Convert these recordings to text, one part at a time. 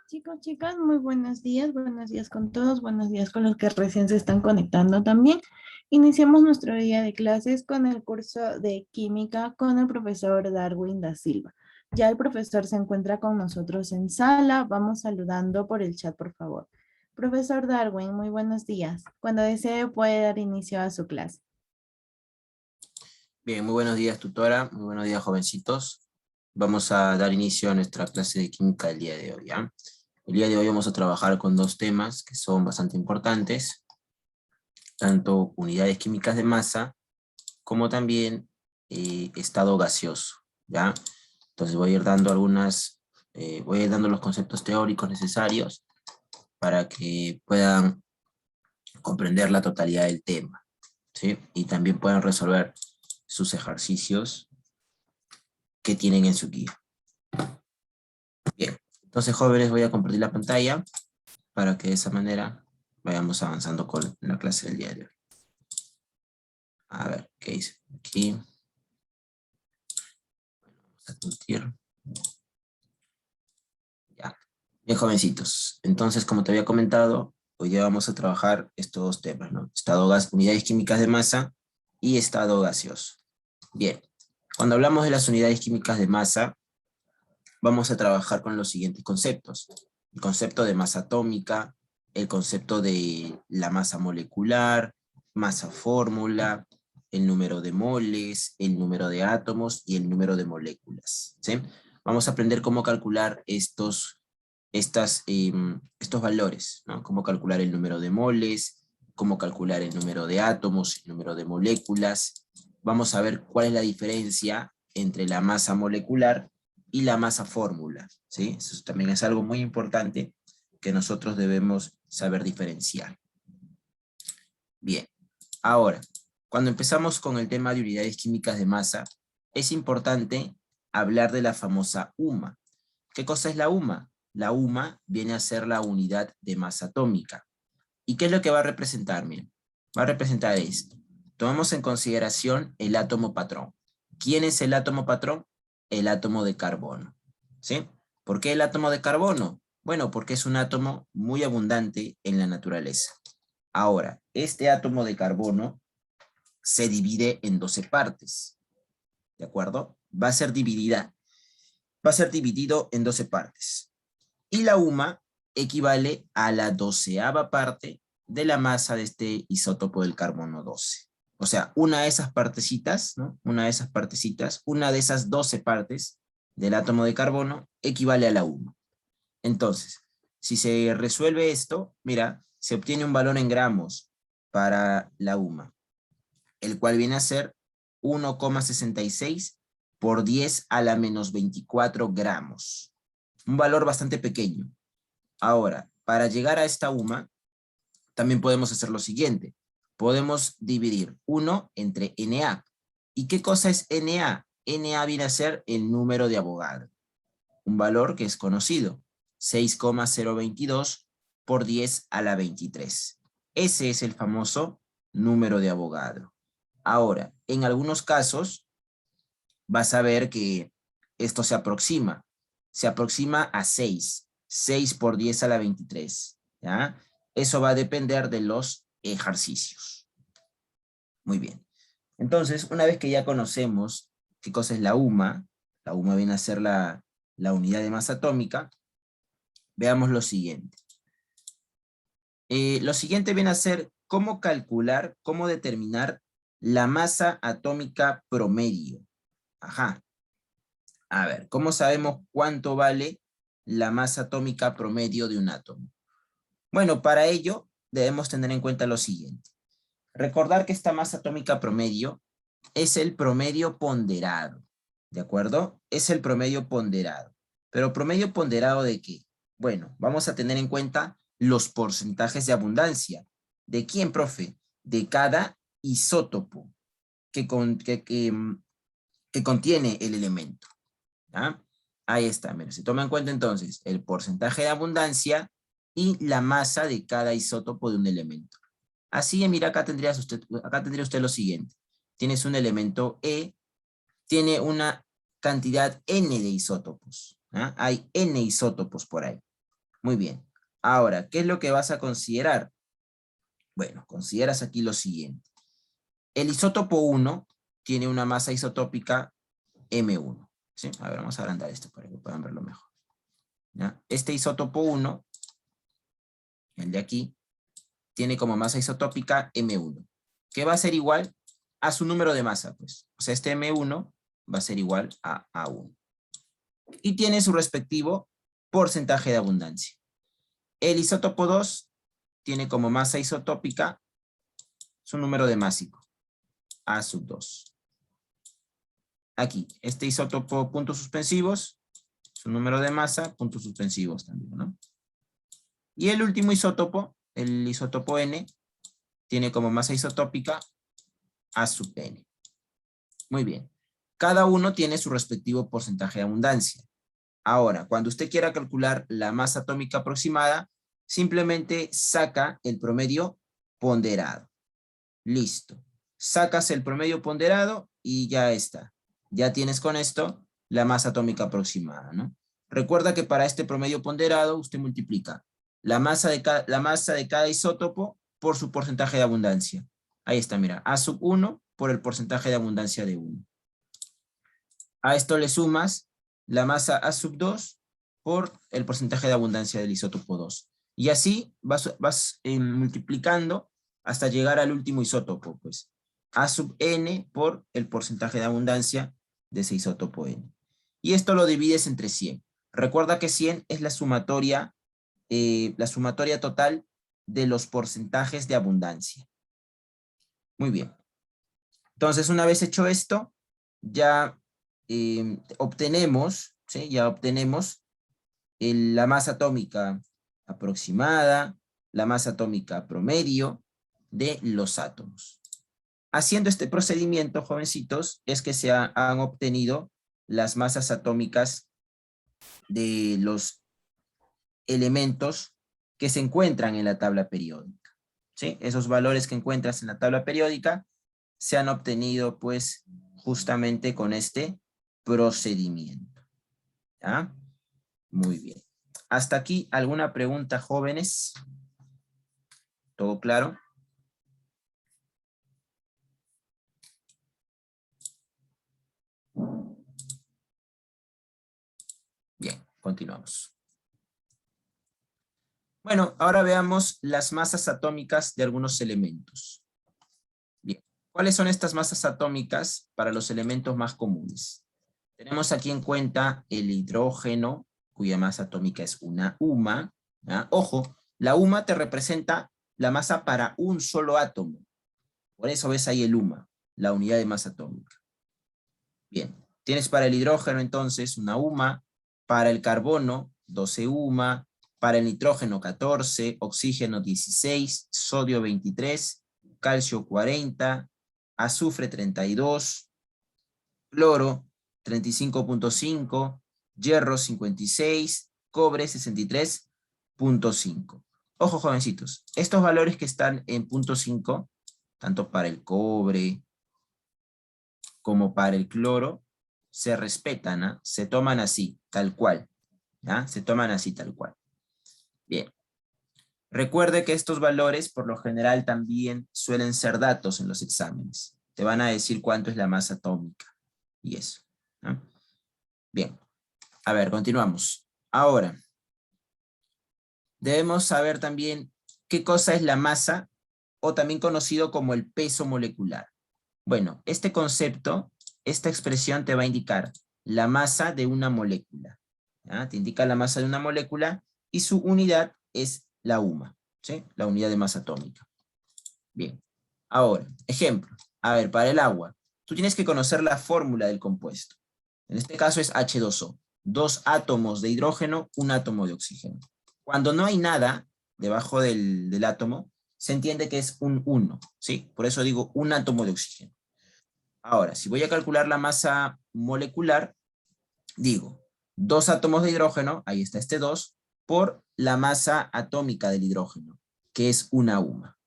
Chicos, chicas, muy buenos días con todos, buenos días con los que recién se están conectando también. Iniciamos nuestro día de clases con el curso de química con el profesor Darwin da Silva. Ya el profesor se encuentra con nosotros en sala, vamos saludando por el chat, por favor. Profesor Darwin, muy buenos días. Cuando desee puede dar inicio a su clase. Bien, muy buenos días, tutora. Muy buenos días, jovencitos. Vamos a dar inicio a nuestra clase de química el día de hoy, ¿ya? El día de hoy vamos a trabajar con dos temas que son bastante importantes, tanto unidades químicas de masa, como también estado gaseoso, ¿ya? Entonces voy a ir dando voy a ir dando los conceptos teóricos necesarios para que puedan comprender la totalidad del tema, ¿sí? Y también puedan resolver sus ejercicios que tienen en su guía. Bien, entonces jóvenes voy a compartir la pantalla para que de esa manera vayamos avanzando con la clase del día de hoy. A ver, ¿qué dice? Aquí. Vamos a compartir. Ya. Bien, jovencitos. Entonces, como te había comentado, hoy día vamos a trabajar estos dos temas, ¿no? Unidades químicas de masa y estado gaseoso. Bien, cuando hablamos de las unidades químicas de masa, vamos a trabajar con los siguientes conceptos. El concepto de masa atómica, el concepto de la masa molecular, masa fórmula, el número de moles, el número de átomos y el número de moléculas, ¿sí? Vamos a aprender cómo calcular estos valores, ¿no? Cómo calcular el número de moles, cómo calcular el número de átomos, el número de moléculas. Vamos a ver cuál es la diferencia entre la masa molecular y la masa fórmula, ¿sí? Eso también es algo muy importante que nosotros debemos saber diferenciar. Bien, ahora, cuando empezamos con el tema de unidades químicas de masa, es importante hablar de la famosa UMA. ¿Qué cosa es la UMA? La UMA viene a ser la unidad de masa atómica. ¿Y qué es lo que va a representar? Miren, va a representar esto. Tomamos en consideración el átomo patrón. ¿Quién es el átomo patrón? El átomo de carbono, ¿sí? ¿Por qué el átomo de carbono? Bueno, porque es un átomo muy abundante en la naturaleza. Ahora, este átomo de carbono se divide en 12 partes, ¿de acuerdo? Va a ser dividido en 12 partes. Y la UMA equivale a la 12ª parte de la masa de este isótopo del carbono 12. O sea, una de esas partecitas, ¿no? Una de esas 12 partes del átomo de carbono equivale a la UMA. Entonces, si se resuelve esto, mira, se obtiene un valor en gramos para la UMA, el cual viene a ser 1,66 por 10 a la menos 24 gramos. Un valor bastante pequeño. Ahora, para llegar a esta UMA, también podemos hacer lo siguiente. Podemos dividir 1 entre Na. ¿Y qué cosa es Na? Na viene a ser el número de Avogadro. Un valor que es conocido. 6,022 por 10 a la 23. Ese es el famoso número de Avogadro. Ahora, en algunos casos, vas a ver que esto se aproxima. Se aproxima a 6. 6 por 10 a la 23. ¿Ya? Eso va a depender de los ejercicios. Muy bien. Entonces, una vez que ya conocemos qué cosa es la UMA viene a ser la unidad de masa atómica, veamos lo siguiente. Lo siguiente viene a ser cómo calcular, cómo determinar la masa atómica promedio. Ajá. A ver, ¿cómo sabemos cuánto vale la masa atómica promedio de un átomo? Bueno, para ello debemos tener en cuenta lo siguiente. Recordar que esta masa atómica promedio es el promedio ponderado, ¿de acuerdo? Es el promedio ponderado. ¿Pero promedio ponderado de qué? Bueno, vamos a tener en cuenta los porcentajes de abundancia. ¿De quién, profe? De cada isótopo que contiene el elemento. ¿Ya? Ahí está, mira, se toma en cuenta entonces el porcentaje de abundancia y la masa de cada isótopo de un elemento. Así, mira, acá tendría usted lo siguiente. Tienes un elemento E, tiene una cantidad N de isótopos. ¿Ah? Hay N isótopos por ahí. Muy bien. Ahora, ¿qué es lo que vas a considerar? Bueno, consideras aquí lo siguiente. El isótopo 1 tiene una masa isotópica M1. ¿Sí? A ver, vamos a agrandar esto para que puedan verlo mejor. ¿Ya? Este isótopo 1, el de aquí, tiene como masa isotópica M1, que va a ser igual a su número de masa, pues. O sea, este M1 va a ser igual a A1. Y tiene su respectivo porcentaje de abundancia. El isótopo 2 tiene como masa isotópica su número de másico, A2. Aquí, este isótopo puntos suspensivos, su número de masa, puntos suspensivos también, ¿no? Y el último isótopo, el isótopo N, tiene como masa isotópica A(n). Muy bien. Cada uno tiene su respectivo porcentaje de abundancia. Ahora, cuando usted quiera calcular la masa atómica aproximada, simplemente saca el promedio ponderado. Listo. Sacas el promedio ponderado y ya está. Ya tienes con esto la masa atómica aproximada, ¿no? Recuerda que para este promedio ponderado usted multiplica la masa de cada isótopo por su porcentaje de abundancia. Ahí está, mira, A(1) por el porcentaje de abundancia de 1. A esto le sumas la masa A(2) por el porcentaje de abundancia del isótopo 2. Y así vas multiplicando hasta llegar al último isótopo, pues. A(n) por el porcentaje de abundancia de ese isótopo N. Y esto lo divides entre 100. Recuerda que 100 es la sumatoria total de los porcentajes de abundancia. Muy bien. Entonces, una vez hecho esto, ya obtenemos, ¿sí? Ya obtenemos la masa atómica aproximada, la masa atómica promedio de los átomos. Haciendo este procedimiento, jovencitos, es que se han obtenido las masas atómicas de los elementos que se encuentran en la tabla periódica. ¿Sí? Esos valores que encuentras en la tabla periódica se han obtenido, pues, justamente con este procedimiento. ¿Ya? Muy bien. ¿Hasta aquí alguna pregunta, jóvenes? ¿Todo claro? Bien, continuamos. Bueno, ahora veamos las masas atómicas de algunos elementos. Bien, ¿cuáles son estas masas atómicas para los elementos más comunes? Tenemos aquí en cuenta el hidrógeno, cuya masa atómica es una UMA. ¿Ya? Ojo, la UMA te representa la masa para un solo átomo. Por eso ves ahí el UMA, la unidad de masa atómica. Bien, tienes para el hidrógeno entonces una UMA, para el carbono 12 UMA, para el nitrógeno 14, oxígeno 16, sodio 23, calcio 40, azufre 32, cloro 35.5, hierro 56, cobre 63.5. Ojo, jovencitos, estos valores que están en punto 5, tanto para el cobre como para el cloro, se respetan, ¿eh? Se toman así, tal cual. ¿Ya? Se toman así, tal cual. Bien. Recuerde que estos valores, por lo general, también suelen ser datos en los exámenes. Te van a decir cuánto es la masa atómica. Y eso. ¿No? Bien. A ver, continuamos. Ahora, debemos saber también qué cosa es la masa, o también conocido como el peso molecular. Bueno, este concepto, esta expresión te va a indicar la masa de una molécula. ¿Ya? Te indica la masa de una molécula y su unidad es la UMA, ¿sí? La unidad de masa atómica. Bien. Ahora, ejemplo. A ver, para el agua, tú tienes que conocer la fórmula del compuesto. En este caso es H2O. 2 átomos de hidrógeno, 1 átomo de oxígeno. Cuando no hay nada debajo del átomo, se entiende que es un 1, ¿sí? Por eso digo 1 átomo de oxígeno. Ahora, si voy a calcular la masa molecular, digo 2 átomos de hidrógeno, ahí está este 2, por la masa atómica del hidrógeno, que es una UMA.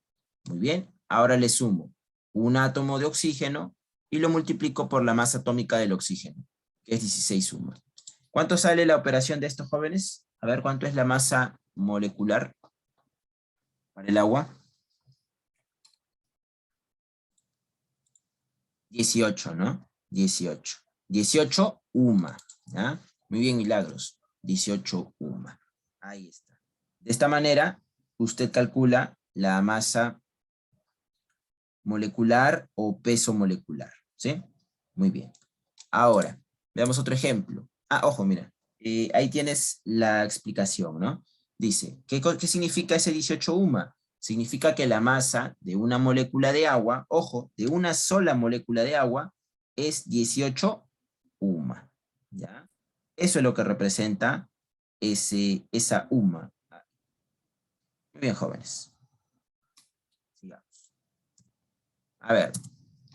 Muy bien, ahora le sumo 1 átomo de oxígeno y lo multiplico por la masa atómica del oxígeno, que es 16 UMA. ¿Cuánto sale la operación de estos jóvenes? A ver, ¿cuánto es la masa molecular para el agua? 18, ¿no? 18. 18 UMA, ¿ya? Muy bien, Milagros. 18 UMA. Ahí está. De esta manera, usted calcula la masa molecular o peso molecular, ¿sí? Muy bien. Ahora, veamos otro ejemplo. Ah, ojo, mira. Ahí tienes la explicación, ¿no? Dice, ¿qué significa ese 18 UMA? Significa que la masa de una molécula de agua, ojo, de una sola molécula de agua, es 18 UMA, ¿ya? Eso es lo que representa esa UMA. Muy bien, jóvenes. Sigamos. A ver,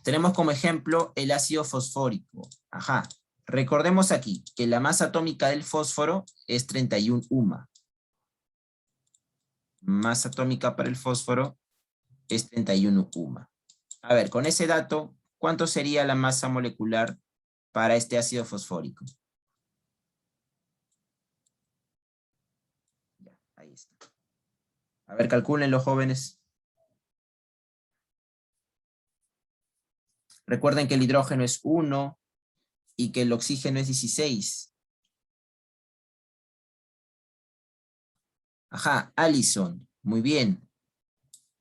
tenemos como ejemplo el ácido fosfórico. Ajá. Recordemos aquí que la masa atómica del fósforo es 31 UMA. Masa atómica para el fósforo es 31 UMA. A ver, con ese dato, ¿cuánto sería la masa molecular para este ácido fosfórico? Ya, ahí está. A ver, calculen los jóvenes. Recuerden que el hidrógeno es 1 y que el oxígeno es 16. Ajá, Alison, muy bien.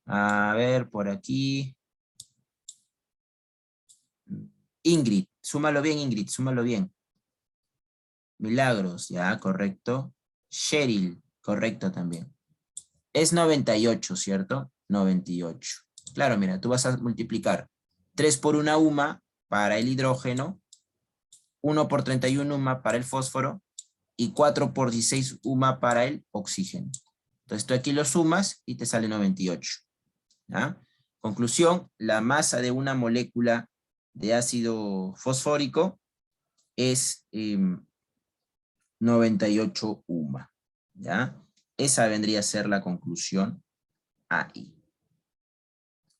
A ver, por aquí. Ingrid, súmalo bien, Ingrid, súmalo bien. Milagros, ya, correcto. Cheryl, correcto también. Es 98, ¿cierto? 98. Claro, mira, tú vas a multiplicar 3 por 1 UMA para el hidrógeno, 1 por 31 UMA para el fósforo y 4 por 16 UMA para el oxígeno. Entonces tú aquí lo sumas y te sale 98. ¿Ya? Conclusión, la masa de una molécula de ácido fosfórico es 98 UMA. ¿Ya? Esa vendría a ser la conclusión ahí.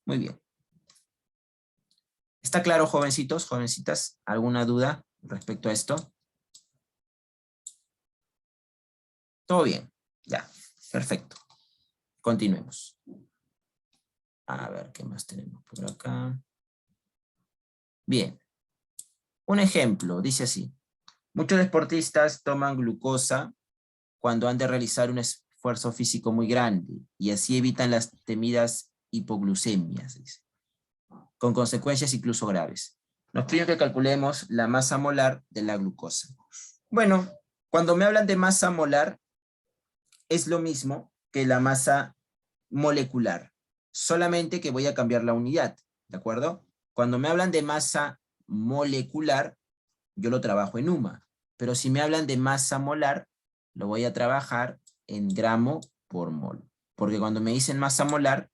Muy bien. ¿Está claro, jovencitos, jovencitas? ¿Alguna duda respecto a esto? ¿Todo bien? Ya, perfecto. Continuemos. A ver, ¿qué más tenemos por acá? Bien. Un ejemplo, dice así. Muchos deportistas toman glucosa cuando han de realizar un esfuerzo físico muy grande y así evitan las temidas hipoglucemias, dice, con consecuencias incluso graves. Nos piden que calculemos la masa molar de la glucosa. Bueno, cuando me hablan de masa molar, es lo mismo que la masa molecular, solamente que voy a cambiar la unidad, ¿de acuerdo? Cuando me hablan de masa molecular, yo lo trabajo en UMA, pero si me hablan de masa molar, lo voy a trabajar en gramo por mol, porque cuando me dicen masa molar,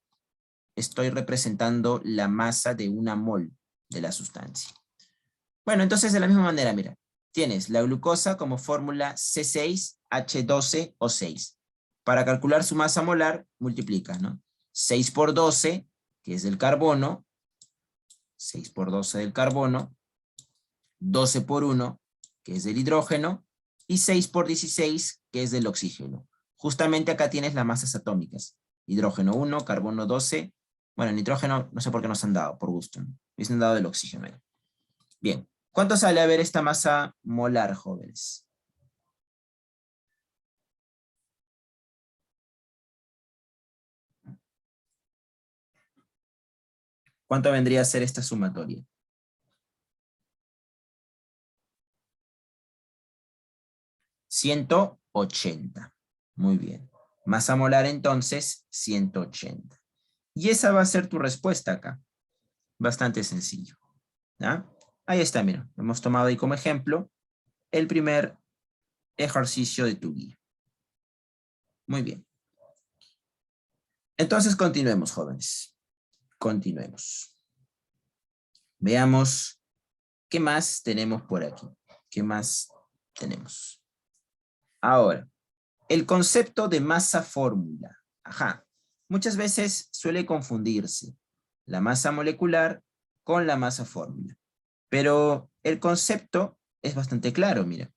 estoy representando la masa de una mol de la sustancia. Bueno, entonces de la misma manera, mira, tienes la glucosa como fórmula C6H12O6. Para calcular su masa molar, multiplicas, ¿no? 6 por 12, que es del carbono, 6 por 12 del carbono, 12 por 1, que es del hidrógeno, y 6 por 16, que es del oxígeno. Justamente acá tienes las masas atómicas. Hidrógeno 1, carbono 12. Bueno, nitrógeno, no sé por qué nos han dado, por gusto, ¿no? Hubiesen dado del oxígeno. Bien. ¿Cuánto sale a ver esta masa molar, jóvenes? ¿Cuánto vendría a ser esta sumatoria? 180. Muy bien. Masa molar entonces, 180. Y esa va a ser tu respuesta acá. Bastante sencillo. ¿Ya? Ahí está, mira. Hemos tomado ahí como ejemplo el primer ejercicio de tu guía. Muy bien. Entonces continuemos, jóvenes. Continuemos. Veamos qué más tenemos por aquí. ¿Qué más tenemos? Ahora, el concepto de masa fórmula. Ajá. Muchas veces suele confundirse la masa molecular con la masa fórmula. Pero el concepto es bastante claro, mira.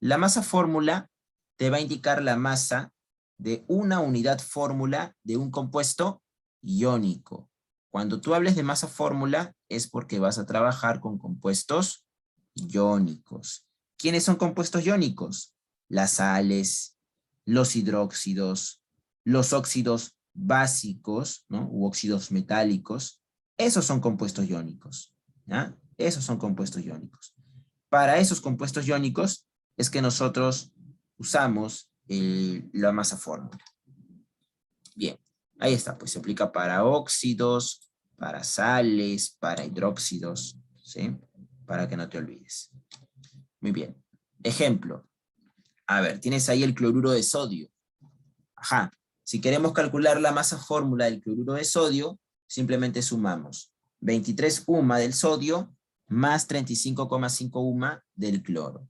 La masa fórmula te va a indicar la masa de una unidad fórmula de un compuesto iónico. Cuando tú hables de masa fórmula es porque vas a trabajar con compuestos iónicos. ¿Quiénes son compuestos iónicos? Las sales, los hidróxidos, los óxidos básicos, ¿no? U óxidos metálicos. Esos son compuestos iónicos, ¿ya? Esos son compuestos iónicos. Para esos compuestos iónicos es que nosotros usamos la masa fórmula. Bien, ahí está, pues se aplica para óxidos, para sales, para hidróxidos, ¿sí? Para que no te olvides. Muy bien. Ejemplo. A ver, tienes ahí el cloruro de sodio. Ajá. Si queremos calcular la masa fórmula del cloruro de sodio, simplemente sumamos 23 UMA del sodio más 35,5 UMA del cloro.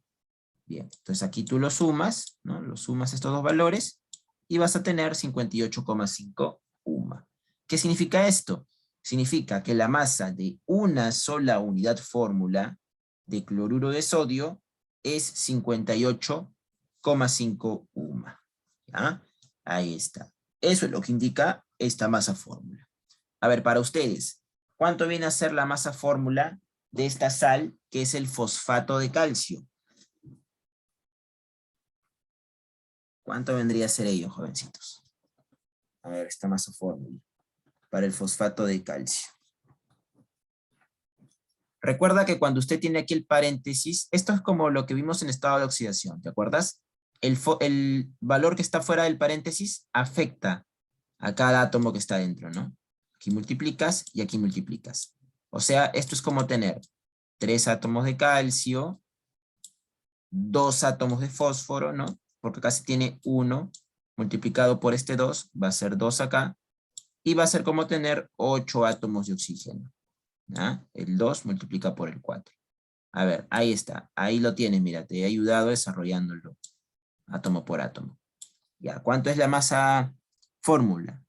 Bien, entonces aquí tú lo sumas, ¿no? Lo sumas estos dos valores y vas a tener 58,5 UMA. ¿Qué significa esto? Significa que la masa de una sola unidad fórmula de cloruro de sodio es 58,5 UMA. ¿Ya? Ahí está. Eso es lo que indica esta masa fórmula. A ver, para ustedes, ¿cuánto viene a ser la masa fórmula de esta sal que es el fosfato de calcio? ¿Cuánto vendría a ser ello, jovencitos? A ver, esta masa fórmula para el fosfato de calcio. Recuerda que cuando usted tiene aquí el paréntesis, esto es como lo que vimos en estado de oxidación, ¿te acuerdas? El valor que está fuera del paréntesis afecta a cada átomo que está dentro, ¿no? Aquí multiplicas y aquí multiplicas. O sea, esto es como tener 3 átomos de calcio, 2 átomos de fósforo, ¿no? Porque casi tiene 1 multiplicado por este 2, va a ser 2 acá, y va a ser como tener 8 átomos de oxígeno. ¿Ya? El 2 multiplica por el 4. A ver, ahí está, ahí lo tienes, mira, te he ayudado desarrollándolo, átomo por átomo. Ya, ¿cuánto es la masa fórmula?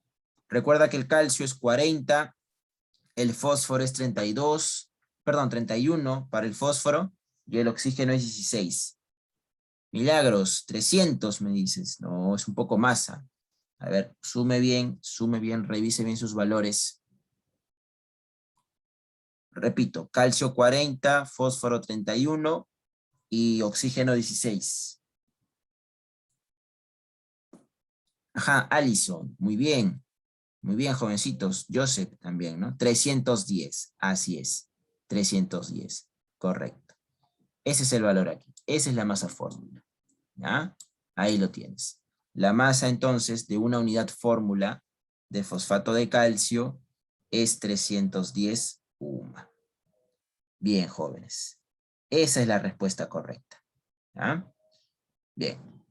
Recuerda que el calcio es 40, el fósforo es 32, perdón, 31 para el fósforo, y el oxígeno es 16. Milagros, 300 me dices. No, es un poco masa. A ver, sume bien, revise bien sus valores. Repito, calcio 40, fósforo 31 y oxígeno 16. Ajá, Allison, muy bien, jovencitos. Joseph también, ¿no? 310, así es, 310, correcto. Ese es el valor aquí, esa es la masa fórmula, ¿ya? Ahí lo tienes. La masa entonces de una unidad fórmula de fosfato de calcio es 310 UMA. Bien, jóvenes. Esa es la respuesta correcta. ¿Ya? Bien.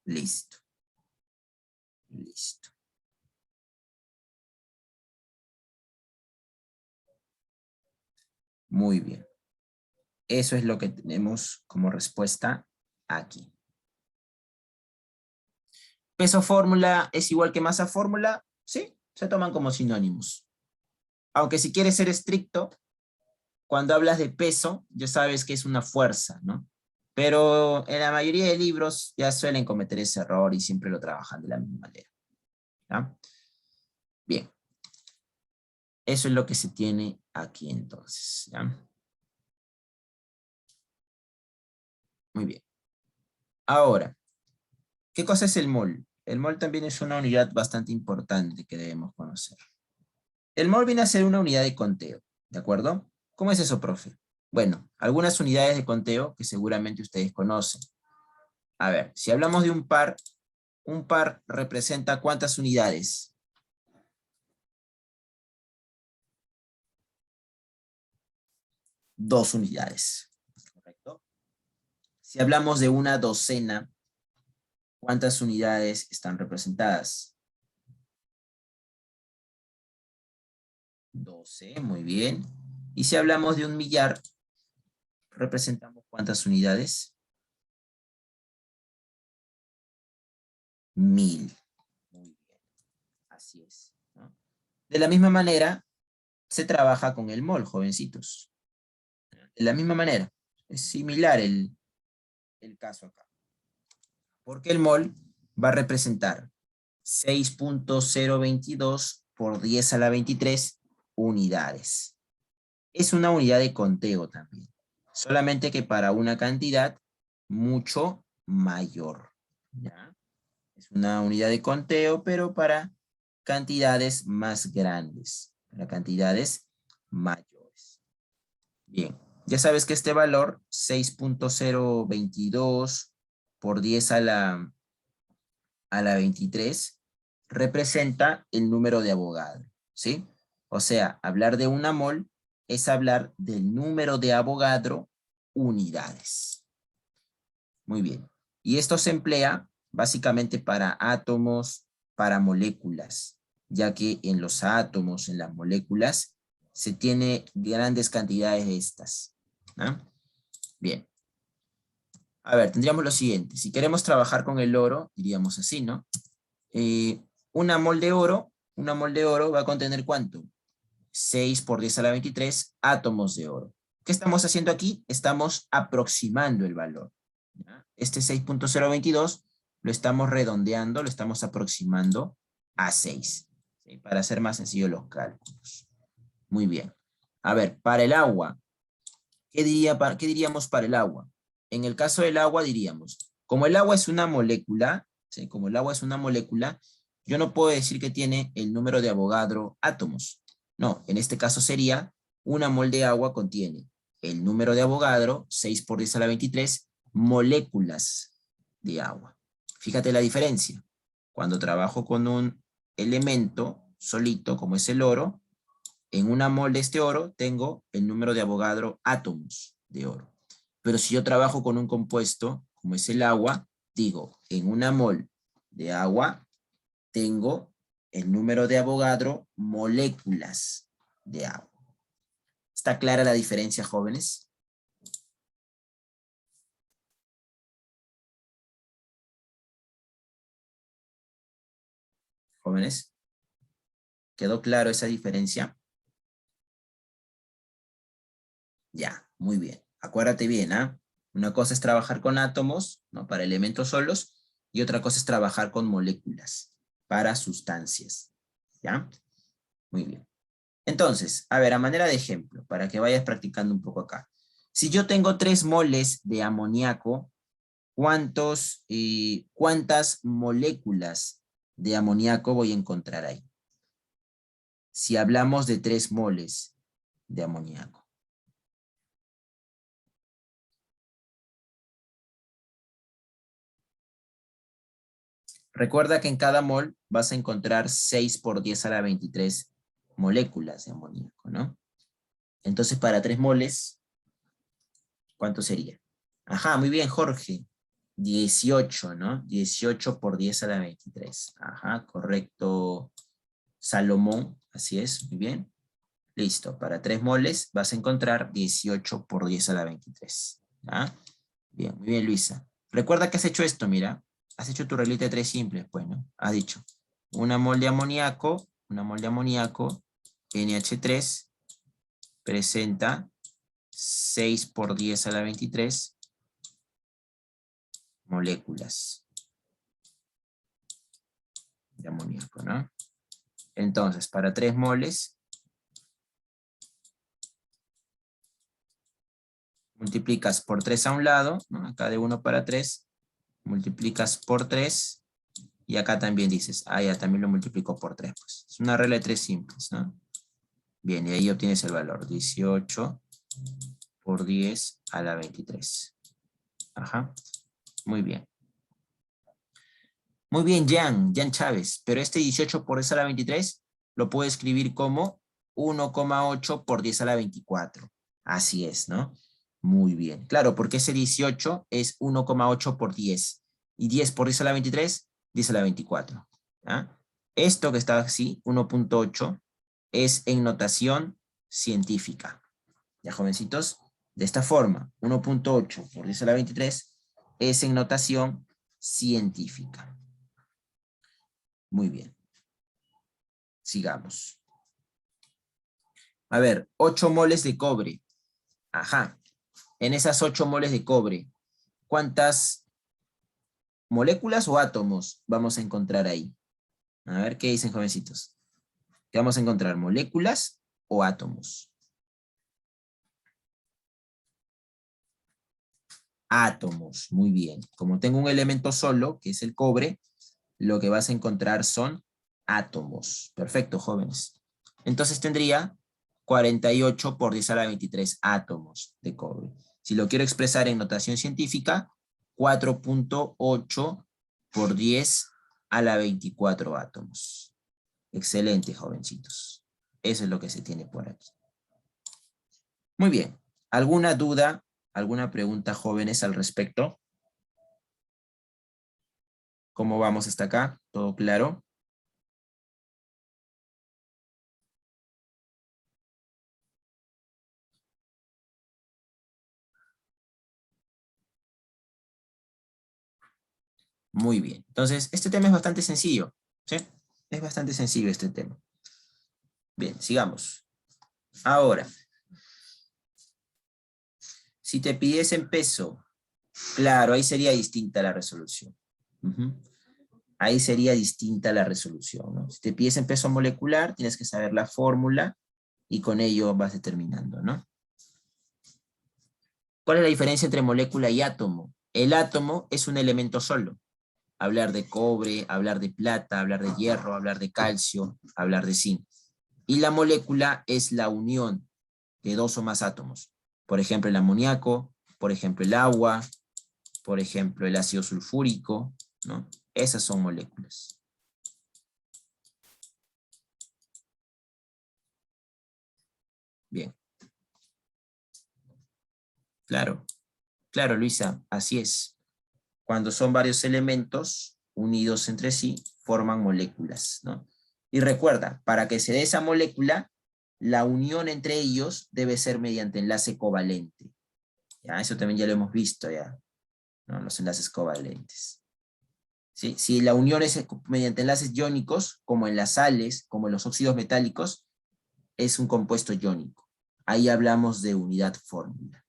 Listo. Listo. Muy bien. Eso es lo que tenemos como respuesta aquí. ¿Peso fórmula es igual que masa fórmula? Sí, se toman como sinónimos. Aunque si quieres ser estricto, cuando hablas de peso, ya sabes que es una fuerza, ¿no? Pero en la mayoría de libros ya suelen cometer ese error y siempre lo trabajan de la misma manera. ¿Ya? Bien. Eso es lo que se tiene aquí entonces. ¿Ya? Muy bien. Ahora, ¿qué cosa es el mol? El mol también es una unidad bastante importante que debemos conocer. El mol viene a ser una unidad de conteo, ¿de acuerdo? ¿Cómo es eso, profe? Bueno, algunas unidades de conteo que seguramente ustedes conocen. A ver, si hablamos de un par representa ¿cuántas unidades? 2 unidades, ¿correcto? Si hablamos de una docena, ¿cuántas unidades están representadas? 12, muy bien. Y si hablamos de un millar, ¿representamos cuántas unidades? 1000. Muy bien, así es, ¿no? De la misma manera, se trabaja con el mol, jovencitos. De la misma manera, es similar el caso acá. ¿Por qué el mol? va a representar 6.022 por 10 a la 23 unidades. Es una unidad de conteo también, solamente que para una cantidad mucho mayor, ¿ya? Es una unidad de conteo, pero para cantidades más grandes, para cantidades mayores. Bien, ya sabes que este valor, 6.022 por 10 a la 23, representa el número de Avogadro, ¿sí? O sea, hablar de una mol es hablar del número de Avogadro unidades. Muy bien. Y esto se emplea básicamente para átomos, para moléculas, ya que en los átomos, en las moléculas, se tiene grandes cantidades de estas, ¿no? Bien. A ver, tendríamos lo siguiente. Si queremos trabajar con el oro, diríamos así, ¿no? Una mol de oro va a contener ¿cuánto? 6 por 10 a la 23 átomos de oro. ¿Qué estamos haciendo aquí? Estamos aproximando el valor, ¿ya? Este 6.022 lo estamos redondeando, lo estamos aproximando a 6, ¿sí? Para hacer más sencillo los cálculos. Muy bien. A ver, para el agua, ¿qué diríamos para el agua? En el caso del agua diríamos, como el agua es una molécula, ¿sí? Como el agua es una molécula, yo no puedo decir que tiene el número de Avogadro átomos. No, en este caso sería, una mol de agua contiene el número de Avogadro, 6 por 10 a la 23, moléculas de agua. Fíjate la diferencia. Cuando trabajo con un elemento solito, como es el oro, en una mol de este oro tengo el número de Avogadro átomos de oro. Pero si yo trabajo con un compuesto, como es el agua, digo, en una mol de agua tengo el número de Avogadro moléculas de agua. ¿Está clara la diferencia, jóvenes? Jóvenes, ¿quedó claro esa diferencia? Ya, muy bien. Acuérdate bien, ¿ah? Una cosa es trabajar con átomos, ¿no? Para elementos solos, y otra cosa es trabajar con moléculas, para sustancias. ¿Ya? Muy bien. Entonces, a ver, a manera de ejemplo, para que vayas practicando un poco acá. Si yo tengo 3 moles de amoníaco, ¿cuántas moléculas de amoníaco voy a encontrar ahí? Si hablamos de 3 moles de amoníaco. Recuerda que en cada mol vas a encontrar 6 por 10 a la 23 moléculas de amoníaco, ¿no? Entonces, para 3 moles, ¿cuánto sería? Ajá, muy bien, Jorge. 18, ¿no? 18 por 10 a la 23. Ajá, correcto. Salomón, así es, muy bien. Listo, para 3 moles vas a encontrar 18 por 10 a la 23. ¿Ah? Bien, muy bien, Luisa. Recuerda que has hecho esto, mira. Has hecho tu reglita de 3 simples, pues, ¿no? Has dicho, una mol de amoníaco, NH3, presenta 6 por 10 a la 23 moléculas de amoníaco, ¿no? Entonces, para 3 moles, multiplicas por 3 a un lado, ¿no? Acá de 1 para 3, multiplicas por 3, y acá también dices, ah, ya también lo multiplico por 3, pues. Es una regla de 3 simples, ¿no? Bien, y ahí obtienes el valor, 18 por 10 a la 23. Ajá, muy bien. Muy bien, Jan Chávez, pero este 18 por 10 a la 23 lo puedo escribir como 1,8 por 10 a la 24. Así es, ¿no? Muy bien. Claro, porque ese 18 es 1,8 por 10. Y 10 por 10 a la 23, 10 a la 24. ¿Ah? Esto que está así, 1,8, es en notación científica. ¿Ya, jovencitos? De esta forma, 1,8 por 10 a la 23 es en notación científica. Muy bien. Sigamos. A ver, 8 moles de cobre. Ajá. En esas 8 moles de cobre, ¿cuántas ¿Moléculas o átomos vamos a encontrar ahí? A ver, ¿qué dicen, jovencitos? ¿Qué vamos a encontrar? ¿Moléculas o átomos? Átomos, muy bien. Como tengo un elemento solo, que es el cobre, lo que vas a encontrar son átomos. Perfecto, jóvenes. Entonces tendría 48 por 10 a la 23 átomos de cobre. Si lo quiero expresar en notación científica, 4.8 por 10 a la 24 átomos. Excelente, jovencitos. Eso es lo que se tiene por aquí. Muy bien. ¿Alguna duda, alguna pregunta, jóvenes, al respecto? ¿Cómo vamos hasta acá? ¿Todo claro? Muy bien. Entonces, este tema es bastante sencillo, ¿sí? Es bastante sencillo este tema. Bien, sigamos. Ahora, si te pidiesen peso, claro, ahí sería distinta la resolución. Ahí sería distinta la resolución, ¿no? Si te pidiesen peso molecular, tienes que saber la fórmula y con ello vas determinando, ¿no? ¿Cuál es la diferencia entre molécula y átomo? El átomo es un elemento solo. Hablar de cobre, hablar de plata, hablar de hierro, hablar de calcio, hablar de zinc. Y la molécula es la unión de dos o más átomos. Por ejemplo, el amoníaco, por ejemplo, el agua, por ejemplo, el ácido sulfúrico, ¿no? Esas son moléculas. Bien. Claro, claro, Luisa, así es. Cuando son varios elementos unidos entre sí, forman moléculas, ¿no? Y recuerda, para que se dé esa molécula, la unión entre ellos debe ser mediante enlace covalente. ¿Ya? Eso también ya lo hemos visto ya, ¿no? Los enlaces covalentes. ¿Sí? Si la unión es mediante enlaces iónicos, como en las sales, como en los óxidos metálicos, es un compuesto iónico. Ahí hablamos de unidad fórmula.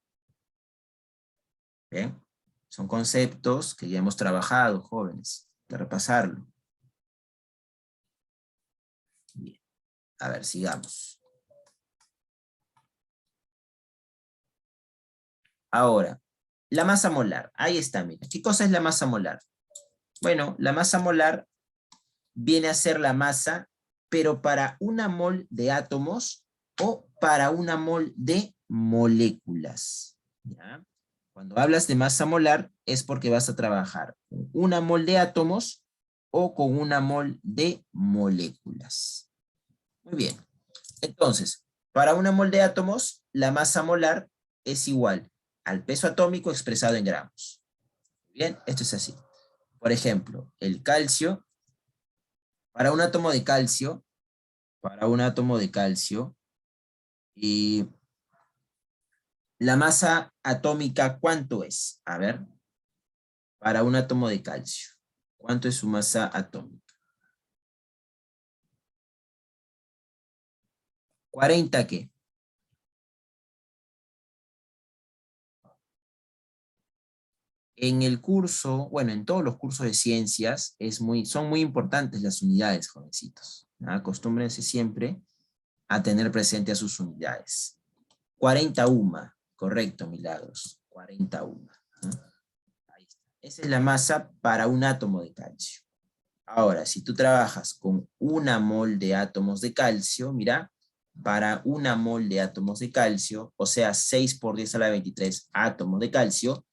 ¿Bien? Son conceptos que ya hemos trabajado, jóvenes, de repasarlo. Bien. A ver, sigamos. Ahora, la masa molar. Ahí está, mira. ¿Qué cosa es la masa molar? Bueno, la masa molar viene a ser la masa, pero para una mol de átomos o para una mol de moléculas. ¿Ya? Cuando hablas de masa molar es porque vas a trabajar con una mol de átomos o con una mol de moléculas. Muy bien. Entonces, para una mol de átomos, la masa molar es igual al peso atómico expresado en gramos. Bien, esto es así. Por ejemplo, el calcio, para un átomo de calcio, y la masa atómica, ¿cuánto es? A ver, para un átomo de calcio, ¿cuánto es su masa atómica? 40, ¿qué? En el curso, bueno, en todos los cursos de ciencias, son muy importantes las unidades, jovencitos. ¿No? Acostúmbrense siempre a tener presente a sus unidades. 40 UMA, correcto, Milagros, 40 UMA. ¿No? Ahí está. Esa es la masa para un átomo de calcio. Ahora, si tú trabajas con una mol de átomos de calcio, mira, para una mol de átomos de calcio, o sea, 6 por 10 a la 23 átomos de calcio,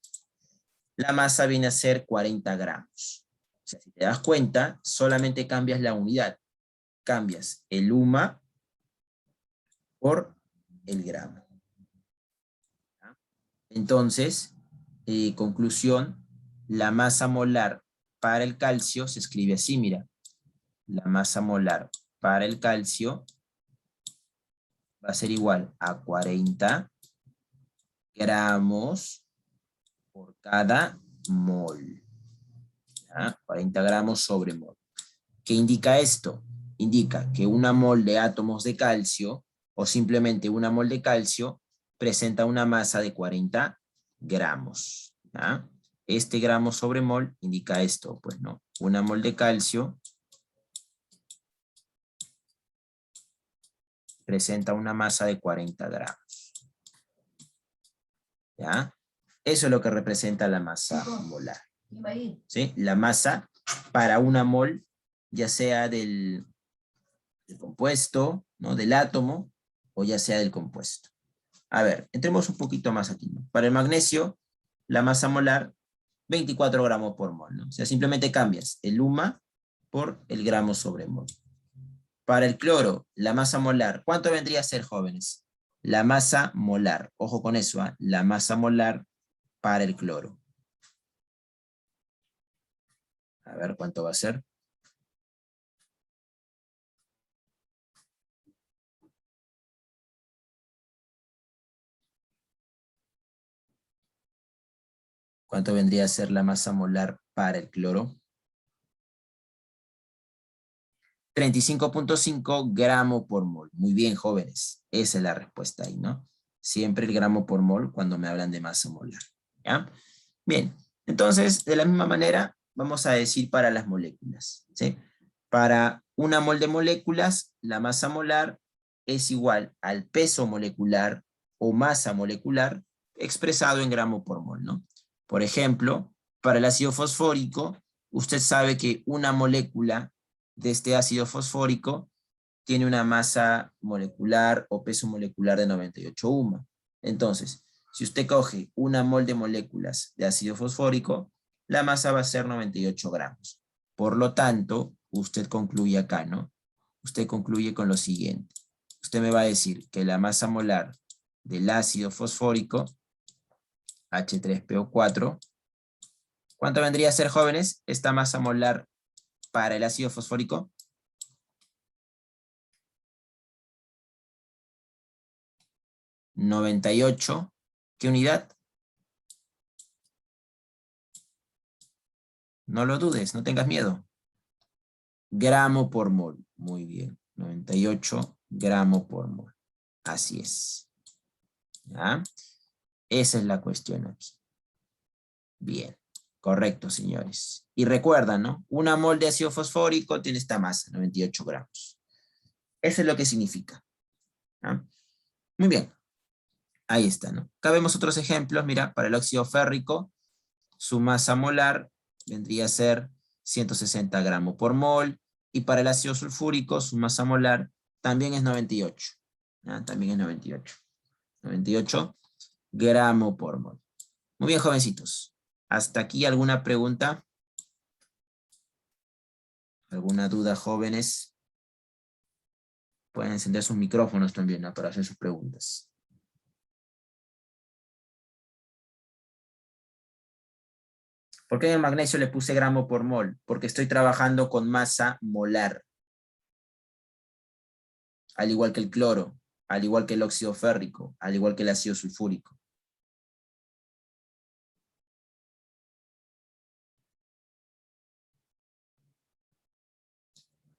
la masa viene a ser 40 gramos. O sea, si te das cuenta, solamente cambias la unidad. Cambias el UMA por el gramo. Entonces, conclusión, la masa molar para el calcio se escribe así, mira. La masa molar para el calcio va a ser igual a 40 gramos por cada mol. ¿Ya? 40 gramos sobre mol. ¿Qué indica esto? Indica que una mol de átomos de calcio, o simplemente una mol de calcio, presenta una masa de 40 gramos. ¿Ya? este gramo sobre mol indica esto, pues, ¿no? Una mol de calcio presenta una masa de 40 gramos. ¿Ya? Eso es lo que representa la masa molar. ¿Sí? La masa para una mol, ya sea del compuesto, ¿no? Del átomo, o ya sea del compuesto. A ver, entremos un poquito más aquí, ¿no? Para el magnesio, la masa molar, 24 gramos por mol, ¿no? O sea, simplemente cambias el UMA por el gramo sobre mol. Para el cloro, la masa molar, ¿cuánto vendría a ser, jóvenes? La masa molar, ojo con eso, ¿eh? La masa molar para el cloro. A ver, ¿cuánto va a ser? ¿Cuánto vendría a ser la masa molar para el cloro? 35.5 gramos por mol. Muy bien, jóvenes. Esa es la respuesta ahí, ¿no? Siempre el gramo por mol cuando me hablan de masa molar. ¿Ya? Bien, entonces, de la misma manera, vamos a decir para las moléculas, ¿sí? Para una mol de moléculas, la masa molar es igual al peso molecular o masa molecular expresado en gramo por mol, ¿no? Por ejemplo, para el ácido fosfórico, usted sabe que una molécula de este ácido fosfórico tiene una masa molecular o peso molecular de 98 UMA. Entonces, si usted coge una mol de moléculas de ácido fosfórico, la masa va a ser 98 gramos. Por lo tanto, usted concluye acá, ¿no? Usted concluye con lo siguiente. Usted me va a decir que la masa molar del ácido fosfórico, H3PO4, ¿cuánto vendría a ser, jóvenes, esta masa molar para el ácido fosfórico? 98. ¿Qué unidad? No lo dudes, no tengas miedo. Gramo por mol. Muy bien. 98 gramos por mol. Así es. ¿Ya? Esa es la cuestión aquí. Bien. Correcto, señores. Y recuerdan, ¿no? Una mol de ácido fosfórico tiene esta masa, 98 gramos. Eso es lo que significa. ¿Ya? Muy bien. Ahí está, ¿no? Acá vemos otros ejemplos. Mira, para el óxido férrico, su masa molar vendría a ser 160 gramos por mol. Y para el ácido sulfúrico, su masa molar también es 98. ¿Ya? También es 98. 98 gramos por mol. Muy bien, jovencitos. ¿Hasta aquí alguna pregunta? ¿Alguna duda, jóvenes? Pueden encender sus micrófonos también, ¿no? Para hacer sus preguntas. ¿Por qué en el magnesio le puse gramo por mol? Porque estoy trabajando con masa molar. Al igual que el cloro, al igual que el óxido férrico, al igual que el ácido sulfúrico.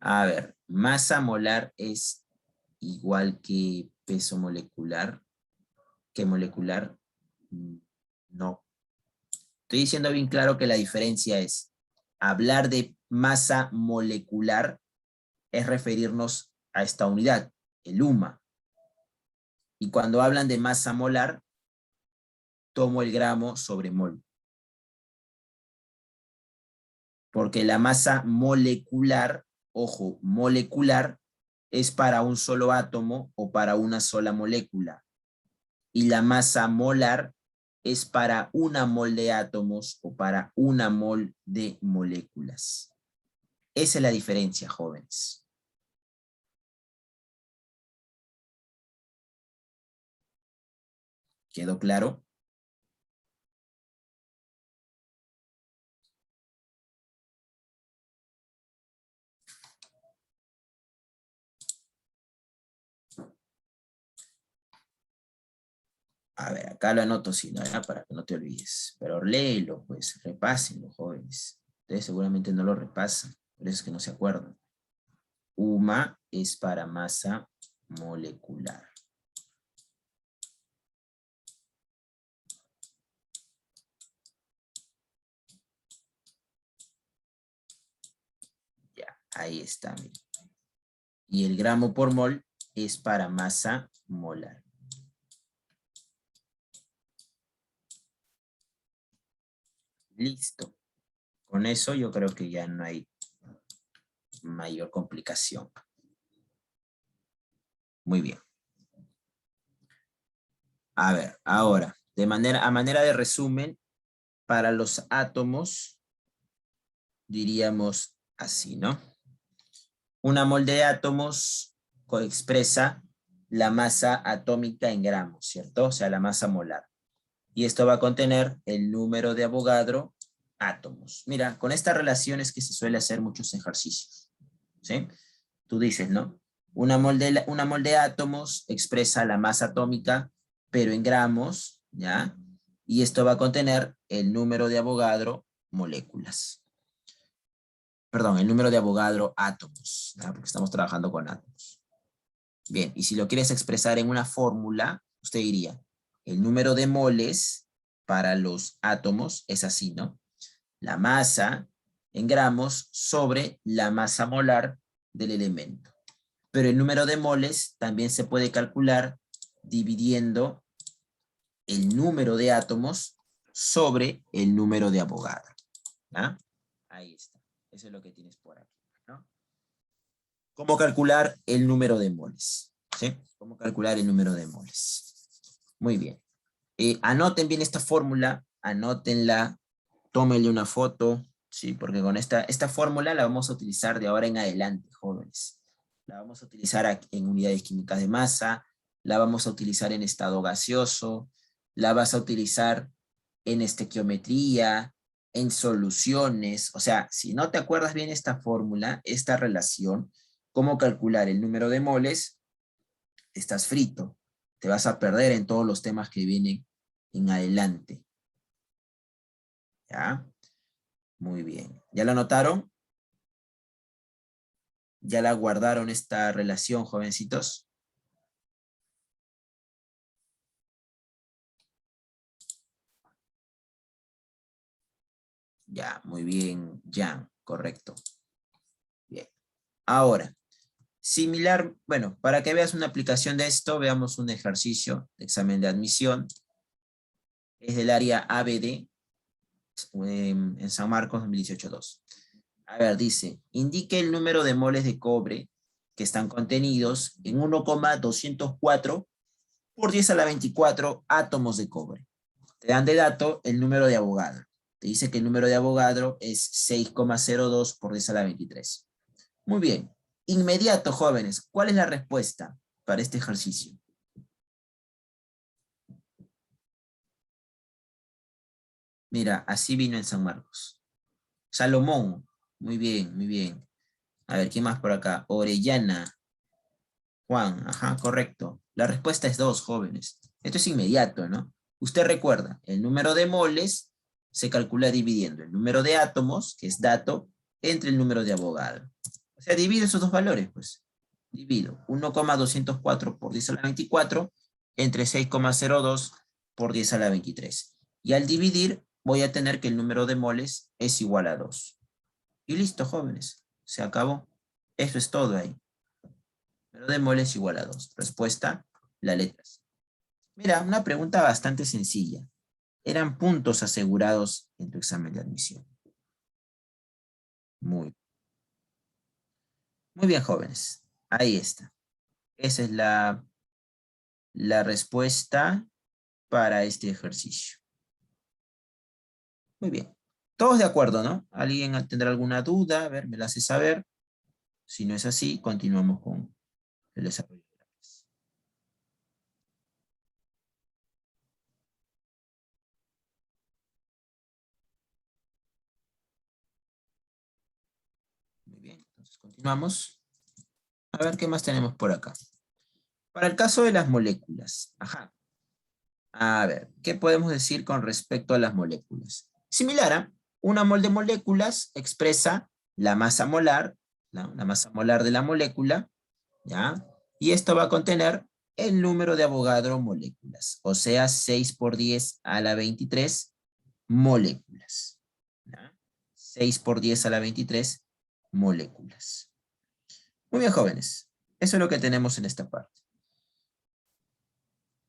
A ver, masa molar es igual que peso molecular. ¿Qué molecular? No. Estoy diciendo bien claro que la diferencia es hablar de masa molecular es referirnos a esta unidad, el UMA. Y cuando hablan de masa molar, tomo el gramo sobre mol. Porque la masa molecular, ojo, molecular, es para un solo átomo o para una sola molécula. Y la masa molar es para una mol de átomos o para una mol de moléculas. Esa es la diferencia, jóvenes. ¿Quedó claro? A ver, acá lo anoto, si no, era para que no te olvides. Pero léelo, pues, repásenlo, jóvenes. Ustedes seguramente no lo repasan, por eso es que no se acuerdan. UMA es para masa molecular. Ahí está. Miren. Y el gramo por mol es para masa molar. Listo. Con eso yo creo que ya no hay mayor complicación. Muy bien. A ver, ahora, a manera de resumen, para los átomos, diríamos así, ¿no? Una mol de átomos expresa la masa atómica en gramos, ¿cierto? O sea, la masa molar. Y esto va a contener el número de Avogadro átomos. Mira, con esta relación es que se suele hacer muchos ejercicios, ¿sí? Tú dices, ¿no? Una mol de átomos expresa la masa atómica, pero en gramos, ¿ya? Y esto va a contener el número de Avogadro moléculas. Perdón, el número de Avogadro átomos, ¿ya? Porque estamos trabajando con átomos. Bien, y si lo quieres expresar en una fórmula, usted diría, el número de moles para los átomos es así, ¿no? La masa en gramos sobre la masa molar del elemento. Pero el número de moles también se puede calcular dividiendo el número de átomos sobre el número de Avogadro. ¿Ya? Ahí está. Eso es lo que tienes por aquí, ¿no? ¿Cómo calcular el número de moles? ¿Sí? ¿Cómo calcular el número de moles? Muy bien. Anoten bien esta fórmula, anótenla, tómenle una foto, ¿sí? Porque con esta fórmula la vamos a utilizar de ahora en adelante, jóvenes. La vamos a utilizar en unidades químicas de masa, la vamos a utilizar en estado gaseoso, la vas a utilizar en estequiometría, en soluciones. O sea, si no te acuerdas bien esta fórmula, esta relación, cómo calcular el número de moles, estás frito. Te vas a perder en todos los temas que vienen en adelante. ¿Ya? Muy bien. ¿Ya lo anotaron? ¿Ya la guardaron esta relación, jovencitos? Ya, muy bien, Jan, correcto. Bien. Ahora, similar, bueno, para que veas una aplicación de esto, veamos un ejercicio de examen de admisión. Es del área ABD, en San Marcos 2018-2. A ver, dice, indique el número de moles de cobre que están contenidos en 1,204 por 10 a la 24 átomos de cobre. Te dan de dato el número de Avogadro. Te dice que el número de Avogadro es 6,02 por 10 a la 23. Muy bien. Inmediato, jóvenes. ¿Cuál es la respuesta para este ejercicio? Mira, así vino en San Marcos. Salomón. Muy bien, muy bien. A ver, ¿quién más por acá? Orellana. Juan, ajá, correcto. La respuesta es 2, jóvenes. Esto es inmediato, ¿no? Usted recuerda, el número de moles se calcula dividiendo el número de átomos, que es dato, entre el número de Avogadro. O sea, divido esos dos valores, pues. Divido 1,204 por 10 a la 24 entre 6,02 por 10 a la 23. Y al dividir, voy a tener que el número de moles es igual a 2. Y listo, jóvenes. Se acabó. Eso es todo ahí. Número de moles igual a 2. Respuesta, la letra C. Mira, una pregunta bastante sencilla. Eran puntos asegurados en tu examen de admisión. Muy bien, jóvenes. Ahí está. Esa es la respuesta para este ejercicio. Muy bien. Todos de acuerdo, ¿no? ¿Alguien tendrá alguna duda? A ver, me la hace saber. Si no es así, continuamos con el desarrollo. Muy bien, entonces continuamos. A ver qué más tenemos por acá. Para el caso de las moléculas. Ajá. A ver, ¿qué podemos decir con respecto a las moléculas? Similar a una mol de moléculas expresa la masa molar, la masa molar de la molécula, ¿ya? Y esto va a contener el número de Avogadro moléculas, o sea, 6 por 10 a la 23 moléculas. ¿Ya? 6 por 10 a la 23 moléculas. Muy bien, jóvenes. Eso es lo que tenemos en esta parte.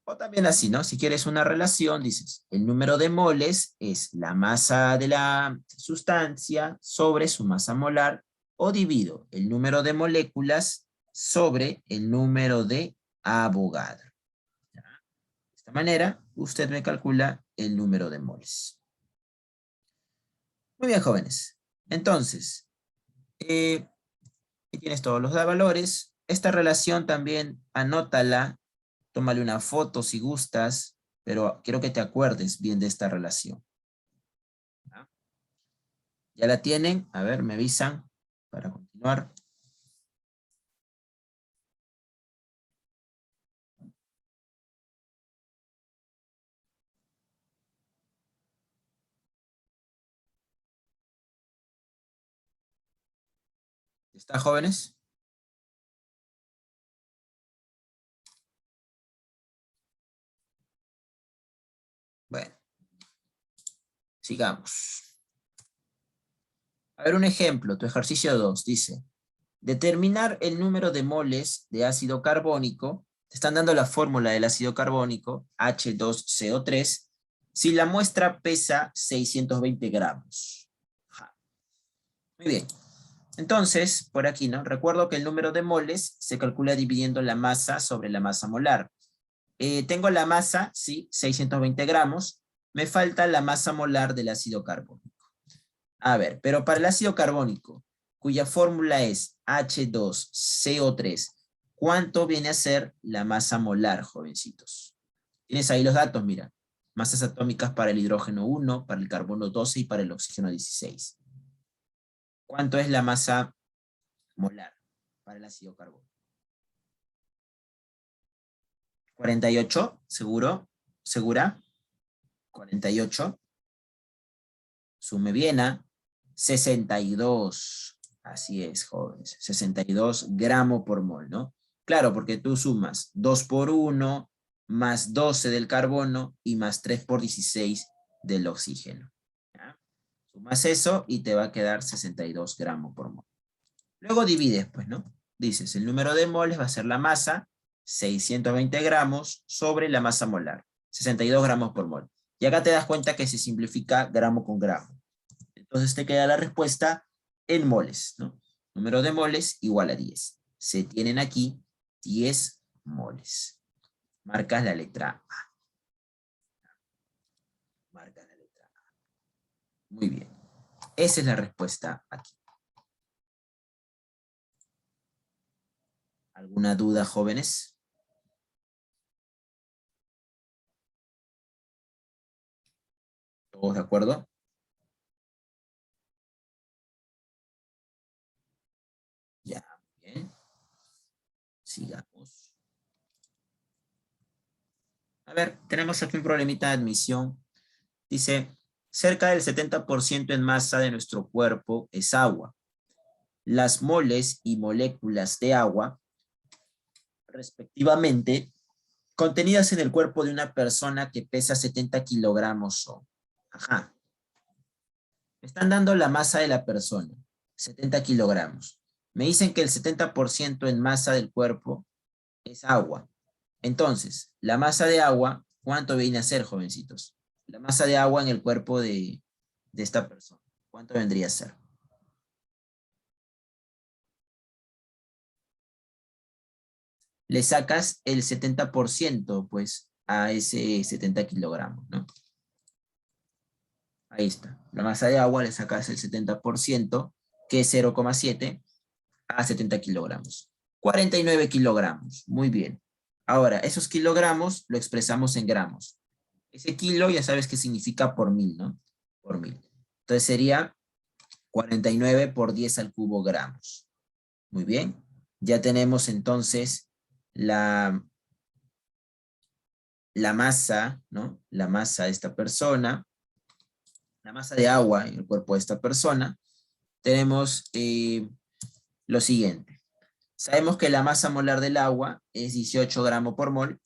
O también así, ¿no? Si quieres una relación, dices, el número de moles es la masa de la sustancia sobre su masa molar, o divido el número de moléculas sobre el número de Avogadro. ¿Ya? De esta manera, usted me calcula el número de moles. Muy bien, jóvenes. Entonces, aquí tienes todos los valores. Esta relación también anótala, tómale una foto si gustas, pero quiero que te acuerdes bien de esta relación. ¿Ya? ¿Ya la tienen? A ver, me avisan para continuar. ¿Está, jóvenes? Bueno, sigamos. A ver, un ejemplo, tu ejercicio 2 dice, determinar el número de moles de ácido carbónico, te están dando la fórmula del ácido carbónico, H2CO3, si la muestra pesa 620 gramos. Ajá. Muy bien. Entonces, por aquí, ¿no? Recuerdo que el número de moles se calcula dividiendo la masa sobre la masa molar. Tengo la masa, sí, 620 gramos. Me falta la masa molar del ácido carbónico. A ver, pero para el ácido carbónico, cuya fórmula es H2CO3, ¿cuánto viene a ser la masa molar, jovencitos? Tienes ahí los datos, mira. Masas atómicas para el hidrógeno 1, para el carbono 12 y para el oxígeno 16. ¿Cuánto es la masa molar para el ácido carbónico? 48, ¿seguro? ¿Segura? 48. Sume bien a 62. Así es, jóvenes. 62 gramos por mol, ¿no? Claro, porque tú sumas 2 por 1, más 12 del carbono y más 3 por 16 del oxígeno. ¿Ya? Sumas eso y te va a quedar 62 gramos por mol. Luego divides, pues, ¿no? Dices, el número de moles va a ser la masa, 620 gramos, sobre la masa molar, 62 gramos por mol. Y acá te das cuenta que se simplifica gramo con gramo. Entonces te queda la respuesta en moles, ¿no? Número de moles igual a 10. Se tienen aquí 10 moles. Marcas la letra A. Marcas la letra A. Muy bien. Esa es la respuesta aquí. ¿Alguna duda, jóvenes? ¿Todos de acuerdo? Ya, bien. Sigamos. A ver, tenemos aquí un problemita de admisión. Dice, cerca del 70% en masa de nuestro cuerpo es agua. Las moles y moléculas de agua, respectivamente, contenidas en el cuerpo de una persona que pesa 70 kilogramos son. Ajá. Me están dando la masa de la persona, 70 kilogramos. Me dicen que el 70% en masa del cuerpo es agua. Entonces, la masa de agua, ¿cuánto viene a ser, jovencitos? La masa de agua en el cuerpo de esta persona. ¿Cuánto vendría a ser? Le sacas el 70%, pues, a ese 70 kilogramos, ¿no? Ahí está. La masa de agua le sacas el 70%, que es 0,7, a 70 kilogramos. 49 kilogramos. Muy bien. Ahora, esos kilogramos lo expresamos en gramos. Ese kilo ya sabes qué significa por 1000, ¿no? Por 1000. Entonces sería 49 por 10 al cubo gramos. Muy bien. Ya tenemos entonces la masa, ¿no? La masa de esta persona, la masa de agua en el cuerpo de esta persona. Tenemos lo siguiente. Sabemos que la masa molar del agua es 18 gramos por mol.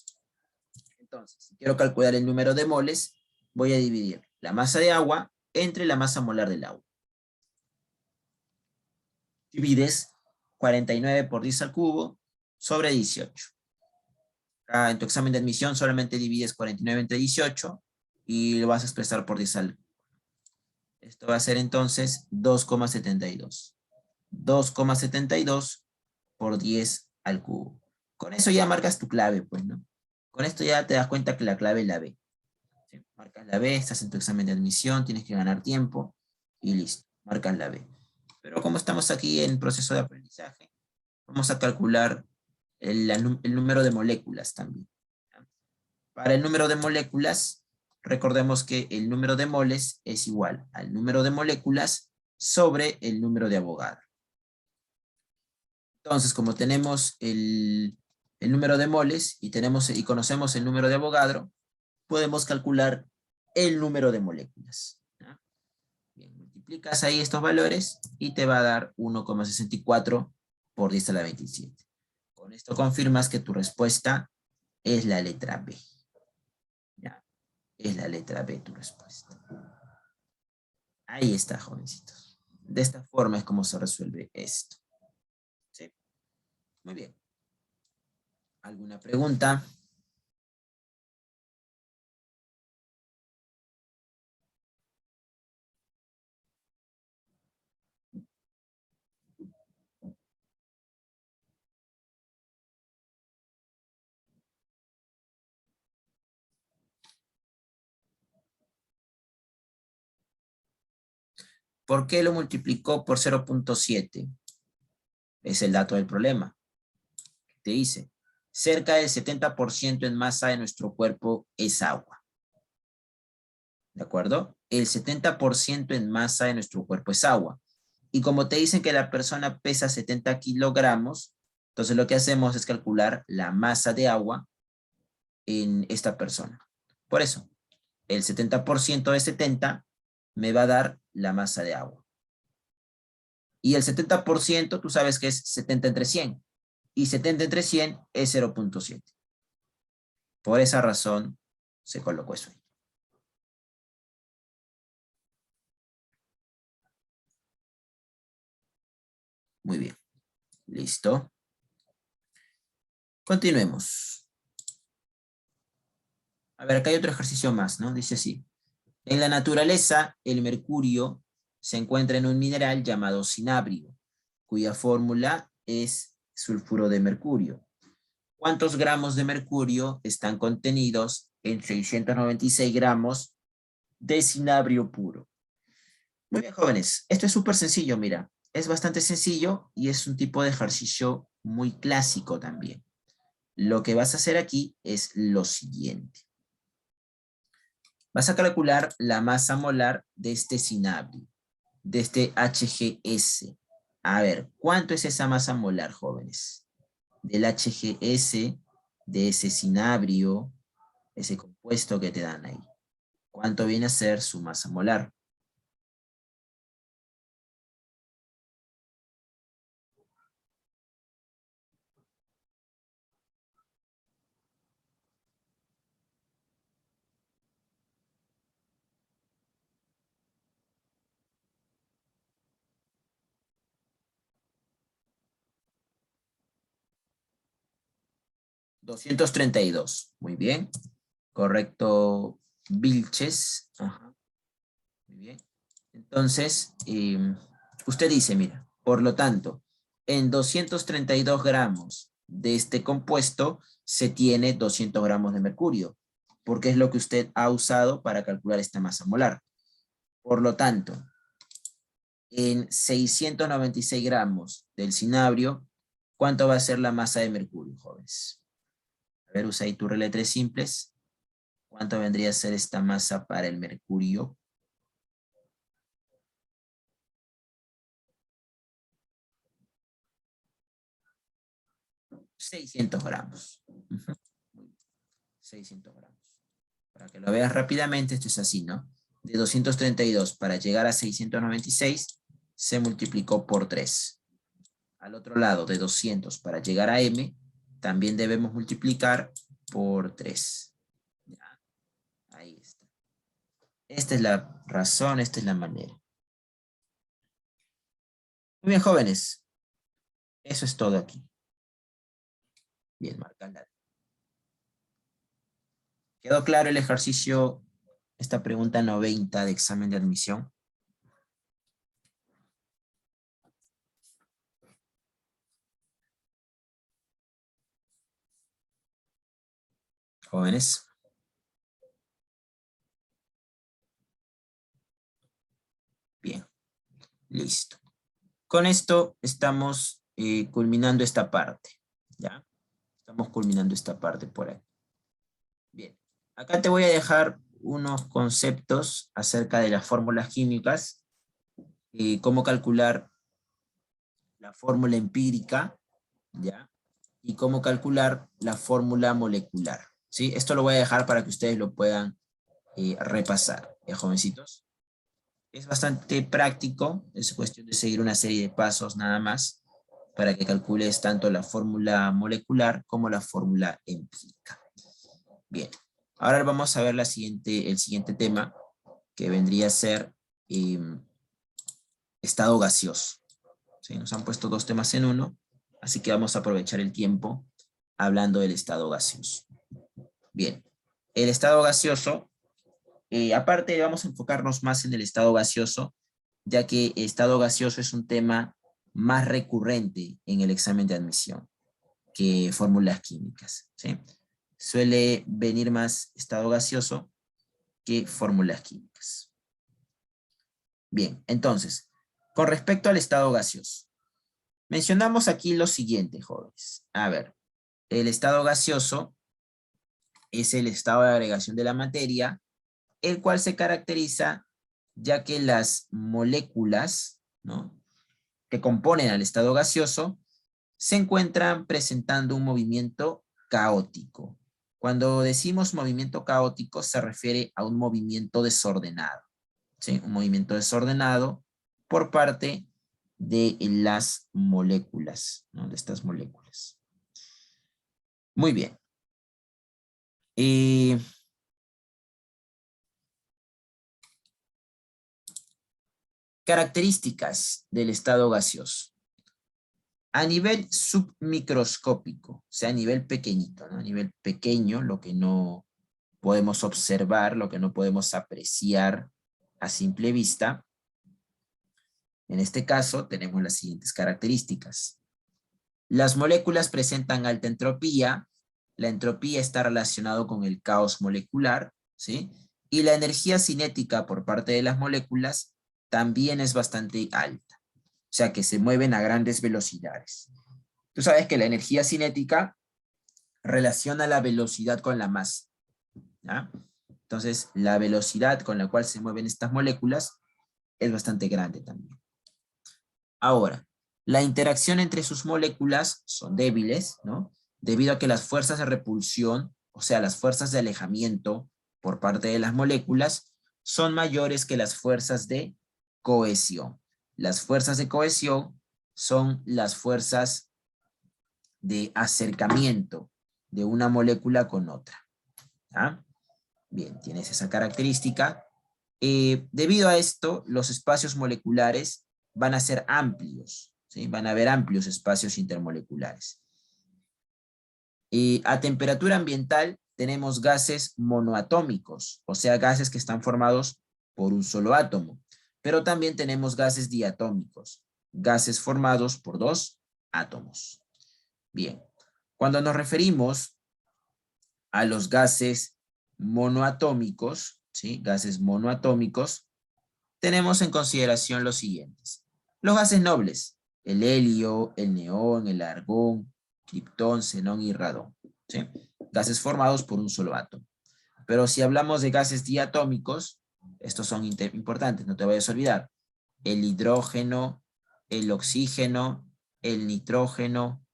Entonces, si quiero calcular el número de moles, voy a dividir la masa de agua entre la masa molar del agua. Divides 49 por 10 al cubo sobre 18. Acá en tu examen de admisión solamente divides 49 entre 18 y lo vas a expresar por 10 al cubo. Esto va a ser entonces 2,72. 2,72 por 10 al cubo. Con eso ya marcas tu clave, pues, ¿no? Con esto ya te das cuenta que la clave es la B. ¿Sí? Marcas la B, estás en tu examen de admisión, tienes que ganar tiempo y listo, marcas la B. Pero como estamos aquí en proceso de aprendizaje, vamos a calcular el número de moléculas también. Para el número de moléculas, recordemos que el número de moles es igual al número de moléculas sobre el número de Avogadro. Entonces, como tenemos el número de moles y conocemos el número de Avogadro, podemos calcular el número de moléculas. ¿Ya? Bien, multiplicas ahí estos valores y te va a dar 1,64 por 10 a la 27. Con esto confirmas que tu respuesta es la letra B. ¿Ya? Es la letra B tu respuesta. Ahí está, jovencitos. De esta forma es como se resuelve esto. ¿Sí? Muy bien. ¿Alguna pregunta? ¿Por qué lo multiplicó por 0,7? Es el dato del problema. Te dice, cerca del 70% en masa de nuestro cuerpo es agua. ¿De acuerdo? El 70% en masa de nuestro cuerpo es agua. Y como te dicen que la persona pesa 70 kilogramos, entonces lo que hacemos es calcular la masa de agua en esta persona. Por eso, el 70% de 70 me va a dar la masa de agua. Y el 70% tú sabes que es 70 entre 100. Y 70 entre 100 es 0,7. Por esa razón se colocó eso ahí. Muy bien. Listo. Continuemos. A ver, acá hay otro ejercicio más, ¿no? Dice así. En la naturaleza, el mercurio se encuentra en un mineral llamado cinabrio, cuya fórmula es sulfuro de mercurio. ¿Cuántos gramos de mercurio están contenidos en 696 gramos de cinabrio puro? Muy bien, jóvenes. Esto es súper sencillo, mira. Es bastante sencillo y es un tipo de ejercicio muy clásico también. Lo que vas a hacer aquí es lo siguiente. Vas a calcular la masa molar de este cinabrio, de este HGS. A ver, ¿cuánto es esa masa molar, jóvenes? Del HGS, de ese cinabrio, ese compuesto que te dan ahí. ¿Cuánto viene a ser su masa molar? $232. Muy bien. Correcto, Vilches. Ajá. Muy bien. Entonces, usted dice, mira, por lo tanto, en 232 gramos de este compuesto se tiene 200 gramos de mercurio, porque es lo que usted ha usado para calcular esta masa molar. Por lo tanto, en 696 gramos del cinabrio, ¿cuánto va a ser la masa de mercurio, jóvenes? A ver, usa ahí tu regla de tres simples. ¿Cuánto vendría a ser esta masa para el mercurio? 600 gramos. 600 gramos. Para que lo veas rápidamente, esto es así, ¿no? De 232 para llegar a 696, se multiplicó por 3. Al otro lado, de 200 para llegar a M, también debemos multiplicar por 3. ¿Ya? Ahí está. Esta es la razón, esta es la manera. Muy bien, jóvenes. Eso es todo aquí. Bien, marca la. ¿Quedó claro el ejercicio, esta pregunta 90 de examen de admisión? Jóvenes. Bien, listo. Con esto estamos culminando esta parte, ¿ya? Estamos culminando esta parte por ahí. Bien, acá te voy a dejar unos conceptos acerca de las fórmulas químicas, cómo calcular la fórmula empírica, ¿ya? Y cómo calcular la fórmula molecular, ¿sí? Esto lo voy a dejar para que ustedes lo puedan repasar, ¿ya, jovencitos? Es bastante práctico, es cuestión de seguir una serie de pasos nada más para que calcules tanto la fórmula molecular como la fórmula empírica. Bien, ahora vamos a ver el siguiente tema, que vendría a ser estado gaseoso. ¿Sí? Nos han puesto dos temas en uno, así que vamos a aprovechar el tiempo hablando del estado gaseoso. Bien, el estado gaseoso, aparte vamos a enfocarnos más en el estado gaseoso, ya que el estado gaseoso es un tema más recurrente en el examen de admisión que fórmulas químicas, ¿sí? Suele venir más estado gaseoso que fórmulas químicas. Bien, entonces, con respecto al estado gaseoso, mencionamos aquí lo siguiente, jóvenes. A ver, el estado gaseoso es el estado de agregación de la materia, el cual se caracteriza ya que las moléculas, ¿no?, que componen al estado gaseoso se encuentran presentando un movimiento caótico. Cuando decimos movimiento caótico se refiere a un movimiento desordenado, ¿sí? Un movimiento desordenado por parte de las moléculas, ¿no? De estas moléculas. Muy bien. Características del estado gaseoso. A nivel submicroscópico, o sea, a nivel pequeñito, ¿no? A nivel pequeño, lo que no podemos observar, lo que no podemos apreciar a simple vista. En este caso, tenemos las siguientes características. Las moléculas presentan alta entropía. La entropía está relacionada con el caos molecular, ¿sí? Y la energía cinética por parte de las moléculas también es bastante alta. O sea, que se mueven a grandes velocidades. Tú sabes que la energía cinética relaciona la velocidad con la masa, ¿ya? Entonces, la velocidad con la cual se mueven estas moléculas es bastante grande también. Ahora, la interacción entre sus moléculas son débiles, ¿no? Debido a que las fuerzas de repulsión, o sea, las fuerzas de alejamiento por parte de las moléculas, son mayores que las fuerzas de cohesión. Las fuerzas de cohesión son las fuerzas de acercamiento de una molécula con otra. ¿Ah? Bien, tienes esa característica. Debido a esto, los espacios moleculares van a ser amplios, ¿sí? Van a haber amplios espacios intermoleculares. A temperatura ambiental tenemos gases monoatómicos, o sea, gases que están formados por un solo átomo. Pero también tenemos gases diatómicos, gases formados por dos átomos. Bien, cuando nos referimos a los gases monoatómicos, ¿sí? Gases monoatómicos, tenemos en consideración los siguientes. Los gases nobles, el helio, el neón, el argón, criptón, xenón y radón, ¿sí? Gases formados por un solo átomo. Pero si hablamos de gases diatómicos, estos son importantes, no te vayas a olvidar. El hidrógeno, el oxígeno, el nitrógeno,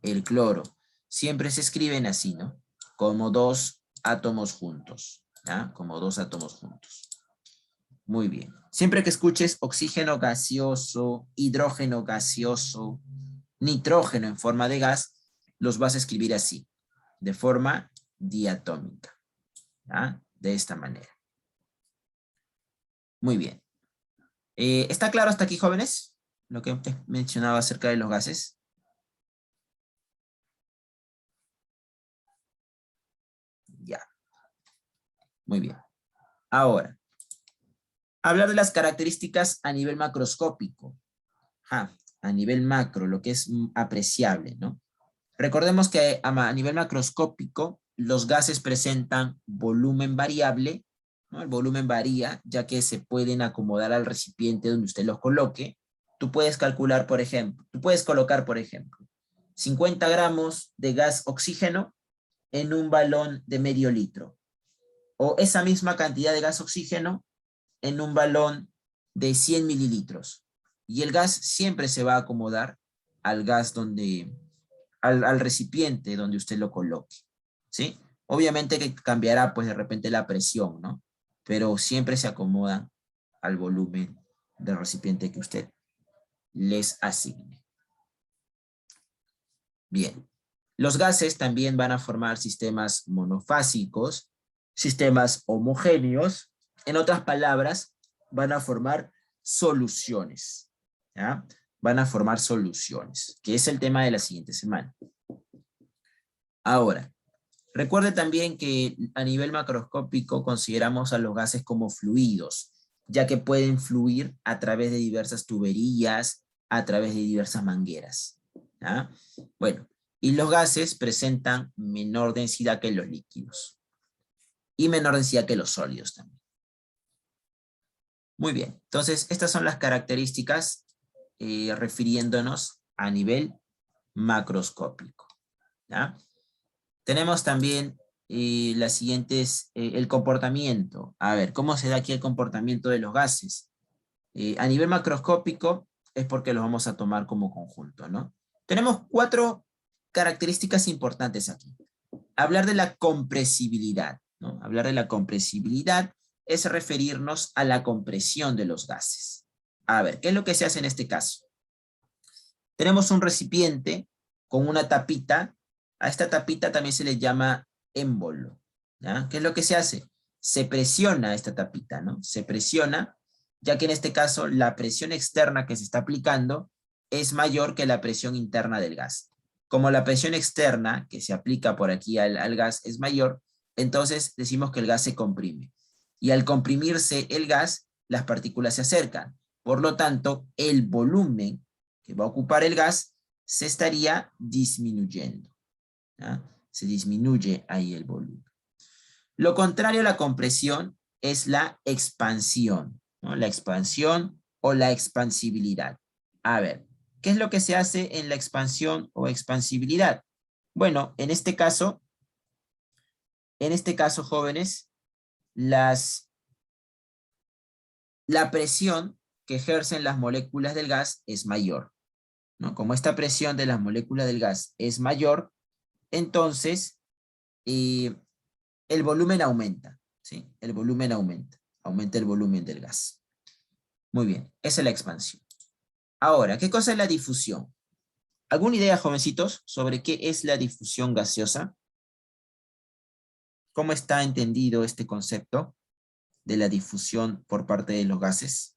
el cloro. Siempre se escriben así, ¿no? Como dos átomos juntos, ¿ya? Como dos átomos juntos. Muy bien. Siempre que escuches oxígeno gaseoso, hidrógeno gaseoso, nitrógeno en forma de gas, los vas a escribir así, de forma diatómica, ¿ya? De esta manera. Muy bien. ¿Está claro hasta aquí, jóvenes? Lo que he mencionado acerca de los gases. Muy bien. Ahora, hablar de las características a nivel macroscópico. A nivel macro, lo que es apreciable, ¿no? Recordemos que a nivel macroscópico, los gases presentan volumen variable, ¿no? El volumen varía, ya que se pueden acomodar al recipiente donde usted los coloque. Tú puedes calcular, por ejemplo, tú puedes colocar, por ejemplo, 50 gramos de gas oxígeno en un balón de medio litro. O esa misma cantidad de gas oxígeno en un balón de 100 mililitros. Y el gas siempre se va a acomodar al gas al recipiente donde usted lo coloque, ¿sí? Obviamente que cambiará pues de repente la presión, ¿no? Pero siempre se acomodan al volumen del recipiente que usted les asigne. Bien. Los gases también van a formar sistemas monofásicos, sistemas homogéneos. En otras palabras, van a formar soluciones, ¿ya? Van a formar soluciones, que es el tema de la siguiente semana. Ahora, recuerde también que a nivel macroscópico consideramos a los gases como fluidos, ya que pueden fluir a través de diversas tuberías, a través de diversas mangueras, ¿ya? Bueno, y los gases presentan menor densidad que los líquidos y menor densidad que los sólidos también. Muy bien, entonces estas son las características refiriéndonos a nivel macroscópico, ¿ya? Tenemos también las siguientes, el comportamiento. A ver, ¿cómo se da aquí el comportamiento de los gases? A nivel macroscópico es porque los vamos a tomar como conjunto, ¿no? Tenemos 4 características importantes aquí. Hablar de la compresibilidad, ¿no? Hablar de la compresibilidad es referirnos a la compresión de los gases. A ver, ¿qué es lo que se hace en este caso? Tenemos un recipiente con una tapita. A esta tapita también se le llama émbolo, ¿ya? ¿Qué es lo que se hace? Se presiona esta tapita, ¿no? Se presiona, ya que en este caso la presión externa que se está aplicando es mayor que la presión interna del gas. Como la presión externa que se aplica por aquí al gas es mayor, entonces decimos que el gas se comprime. Y al comprimirse el gas, las partículas se acercan. Por lo tanto, el volumen que va a ocupar el gas se estaría disminuyendo, ¿ya? Se disminuye ahí el volumen. Lo contrario a la compresión es la expansión, ¿no? La expansión o la expansibilidad. A ver, ¿qué es lo que se hace en la expansión o expansibilidad? Bueno, en este caso, jóvenes, la presión que ejercen las moléculas del gas es mayor, ¿no? Como esta presión de las moléculas del gas es mayor, entonces el volumen aumenta, ¿sí? El volumen aumenta el volumen del gas. Muy bien, esa es la expansión. Ahora, ¿qué cosa es la difusión? ¿Alguna idea, jovencitos, sobre qué es la difusión gaseosa? ¿Cómo está entendido este concepto de la difusión por parte de los gases?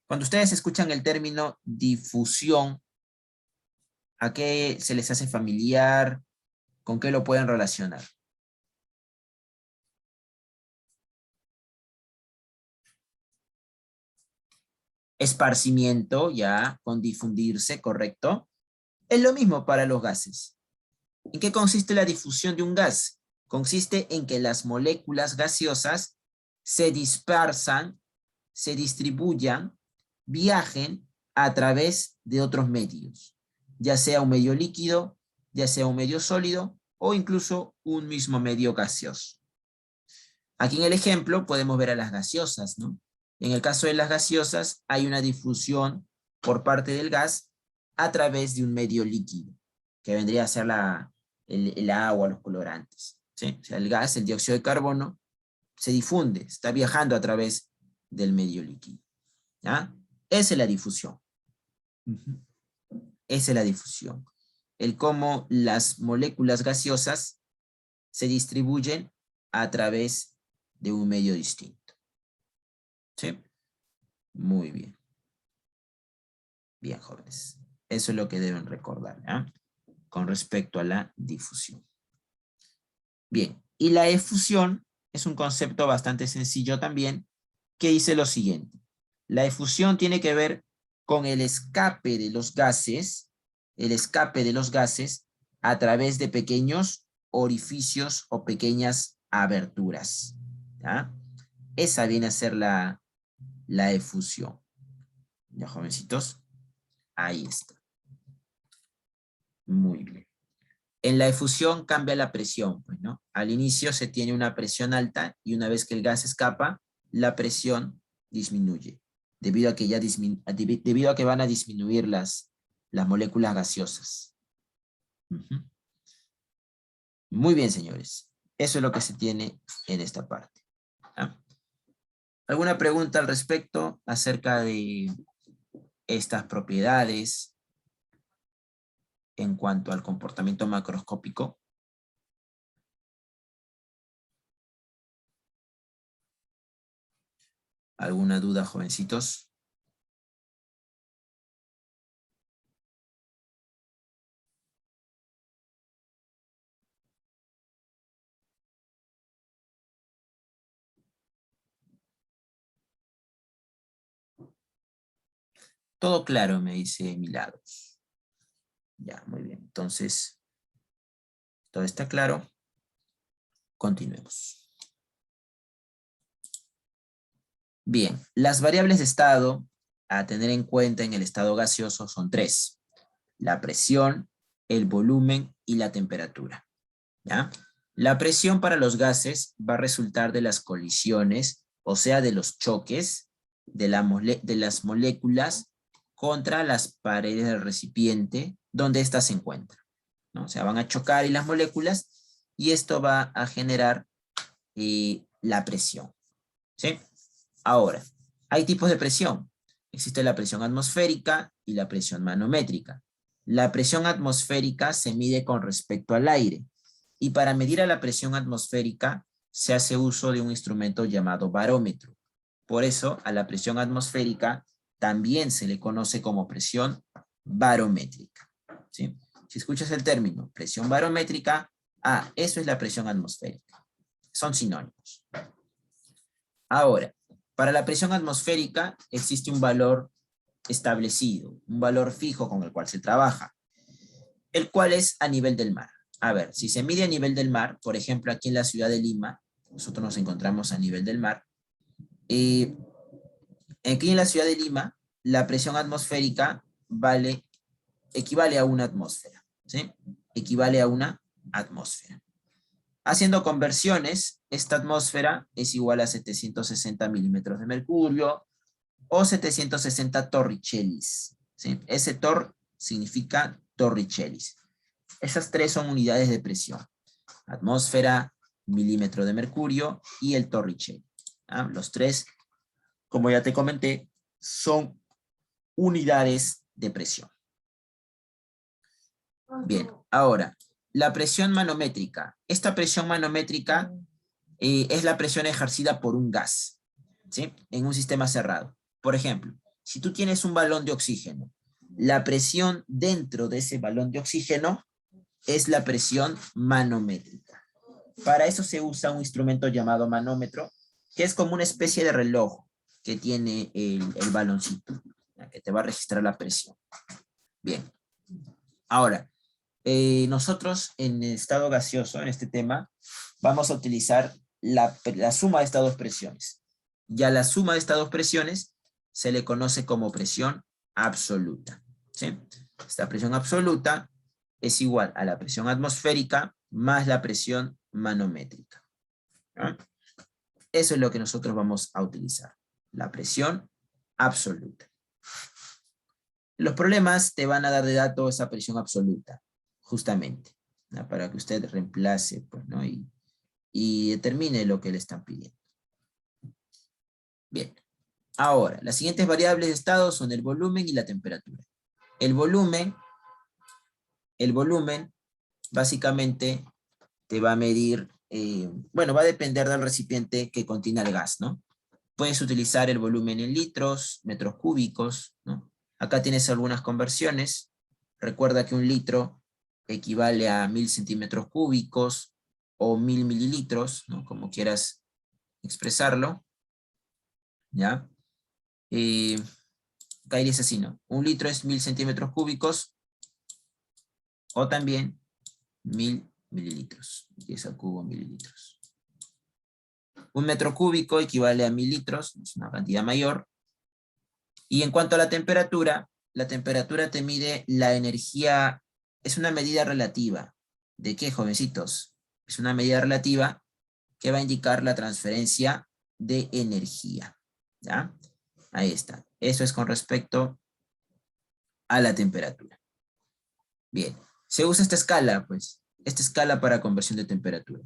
Cuando ustedes escuchan el término difusión, ¿a qué se les hace familiar? ¿Con qué lo pueden relacionar? Esparcimiento, ya, con difundirse, correcto. Es lo mismo para los gases. ¿En qué consiste la difusión de un gas? Consiste en que las moléculas gaseosas se dispersan, se distribuyan, viajen a través de otros medios, ya sea un medio líquido, ya sea un medio sólido o incluso un mismo medio gaseoso. Aquí en el ejemplo podemos ver a las gaseosas, ¿no? En el caso de las gaseosas hay una difusión por parte del gas a través de un medio líquido, que vendría a ser el agua, los colorantes, ¿sí? O sea, el gas, el dióxido de carbono, se difunde, está viajando a través del medio líquido, ¿ya? Esa es la difusión. Esa es la difusión. El cómo las moléculas gaseosas se distribuyen a través de un medio distinto. ¿Sí? Muy bien. Bien, jóvenes. Eso es lo que deben recordar, ¿ah? Con respecto a la difusión. Bien, y la efusión es un concepto bastante sencillo también, que dice lo siguiente. La efusión tiene que ver con el escape de los gases, a través de pequeños orificios o pequeñas aberturas, ¿ya? Esa viene a ser la efusión. ¿Ya, jovencitos? Ahí está. Muy bien. En la efusión cambia la presión, pues, ¿no? Al inicio se tiene una presión alta y una vez que el gas escapa, la presión disminuye, debido a que, debido a que van a disminuir las moléculas gaseosas. Muy bien, señores. Eso es lo que se tiene en esta parte. ¿Ah? ¿Alguna pregunta al respecto acerca de estas propiedades en cuanto al comportamiento macroscópico? ¿Alguna duda, jovencitos? Todo claro, me dice Milagros. Ya, muy bien. Entonces, todo está claro. Continuemos. Bien, las variables de estado a tener en cuenta en el estado gaseoso son tres. La presión, el volumen y la temperatura. ¿Ya? La presión para los gases va a resultar de las colisiones, o sea, de los choques de las moléculas contra las paredes del recipiente donde éstas se encuentran, ¿no? O sea, van a chocar y las moléculas y esto va a generar la presión, ¿sí? Ahora, hay tipos de presión. Existe la presión atmosférica y la presión manométrica. La presión atmosférica se mide con respecto al aire. Y para medir a la presión atmosférica se hace uso de un instrumento llamado barómetro. Por eso a la presión atmosférica también se le conoce como presión barométrica, ¿sí? Si escuchas el término presión barométrica, eso es la presión atmosférica. Son sinónimos. Ahora, para la presión atmosférica existe un valor establecido, un valor fijo con el cual se trabaja, el cual es a nivel del mar. A ver, si se mide a nivel del mar, por ejemplo, aquí en la ciudad de Lima, nosotros nos encontramos a nivel del mar, aquí en la ciudad de Lima, la presión atmosférica equivale a una atmósfera, ¿sí? Equivale a una atmósfera. Haciendo conversiones, esta atmósfera es igual a 760 milímetros de mercurio o 760 torricellis, ¿sí? Ese tor significa torricellis. Esas tres son unidades de presión. Atmósfera, milímetro de mercurio y el torricelli. ¿Ah? Los tres, como ya te comenté, son unidades de presión. Bien, ahora, la presión manométrica. Esta presión manométrica es la presión ejercida por un gas, ¿sí? En un sistema cerrado. Por ejemplo, si tú tienes un balón de oxígeno, la presión dentro de ese balón de oxígeno es la presión manométrica. Para eso se usa un instrumento llamado manómetro, que es como una especie de reloj que tiene el baloncito, que te va a registrar la presión. Bien. Ahora, nosotros en el estado gaseoso, en este tema, vamos a utilizar la suma de estas dos presiones. Ya la suma de estas dos presiones se le conoce como presión absoluta, ¿sí? Esta presión absoluta es igual a la presión atmosférica más la presión manométrica, ¿no? Eso es lo que nosotros vamos a utilizar, la presión absoluta. Los problemas te van a dar de dato esa presión absoluta, justamente, ¿no? Para que usted reemplace, pues, ¿no? Y determine lo que le están pidiendo. Bien. Ahora, las siguientes variables de estado son el volumen y la temperatura. El volumen básicamente te va a medir, bueno, va a depender del recipiente que contiene el gas, ¿no? Puedes utilizar el volumen en litros, metros cúbicos, ¿no? Acá tienes algunas conversiones. Recuerda que un litro equivale a 1000 centímetros cúbicos o 1000 mililitros, ¿no? Como quieras expresarlo. ¿Ya? Acá dice así, ¿no? Un litro es 1000 centímetros cúbicos o también 1000 mililitros. 10 al cubo mililitros. Un metro cúbico equivale a 1000 litros, es una cantidad mayor. Y en cuanto a la temperatura te mide la energía, es una medida relativa. ¿De qué, jovencitos? Es una medida relativa que va a indicar la transferencia de energía. ¿Ya? Ahí está. Eso es con respecto a la temperatura. Bien. Se usa esta escala, pues. Esta escala para conversión de temperatura.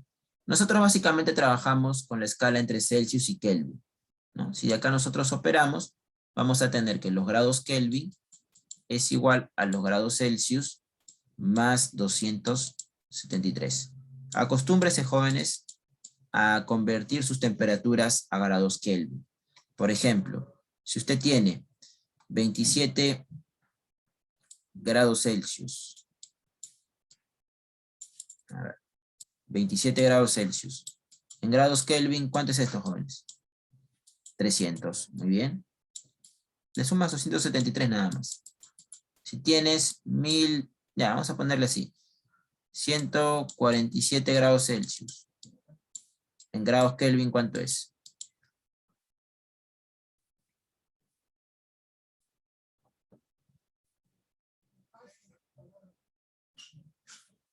Nosotros básicamente trabajamos con la escala entre Celsius y Kelvin, ¿no? Si de acá nosotros operamos, vamos a tener que los grados Kelvin es igual a los grados Celsius más 273. Acostúmbrese, jóvenes, a convertir sus temperaturas a grados Kelvin. Por ejemplo, si usted tiene 27 grados Celsius, a ver, 27 grados Celsius, en grados Kelvin, ¿cuánto es esto, jóvenes? 300, muy bien. Le sumas 273 nada más. Si tienes 1000, ya, vamos a ponerle así, 147 grados Celsius. En grados Kelvin, ¿cuánto es?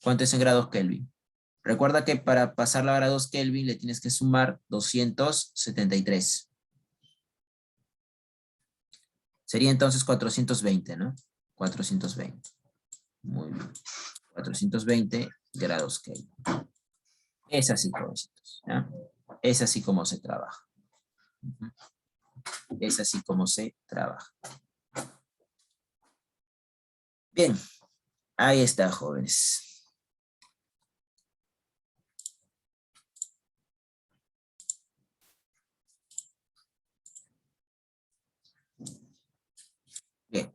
¿Cuánto es en grados Kelvin? Recuerda que para pasarla a grados Kelvin le tienes que sumar 273. Sería entonces 420, ¿no? 420. Muy bien. 420 grados Kelvin. Es así, jovencitos, ¿ya? Es así como se trabaja. Es así como se trabaja. Bien, ahí está, jóvenes. Bien.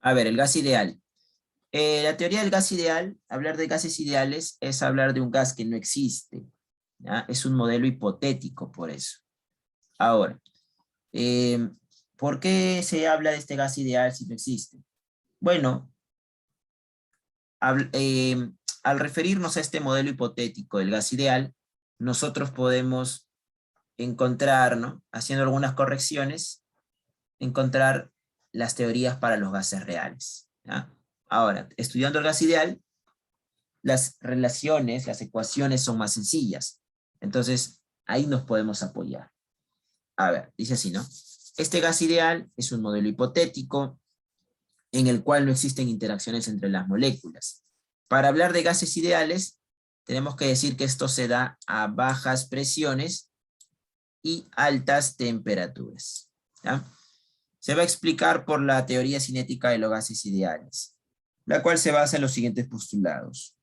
A ver, el gas ideal. La teoría del gas ideal, hablar de gases ideales, es hablar de un gas que no existe, ¿ya? Es un modelo hipotético por eso. Ahora, ¿por qué se habla de este gas ideal si no existe? Bueno, al referirnos a este modelo hipotético del gas ideal, nosotros podemos encontrar, ¿no? Haciendo algunas correcciones, encontrar las teorías para los gases reales, ¿ya? Ahora, estudiando el gas ideal, las relaciones, las ecuaciones son más sencillas. Entonces, ahí nos podemos apoyar. A ver, dice así, ¿no? Este gas ideal es un modelo hipotético en el cual no existen interacciones entre las moléculas. Para hablar de gases ideales, tenemos que decir que esto se da a bajas presiones y altas temperaturas, ¿ya? Se va a explicar por la teoría cinética de los gases ideales, la cual se basa en los siguientes postulados.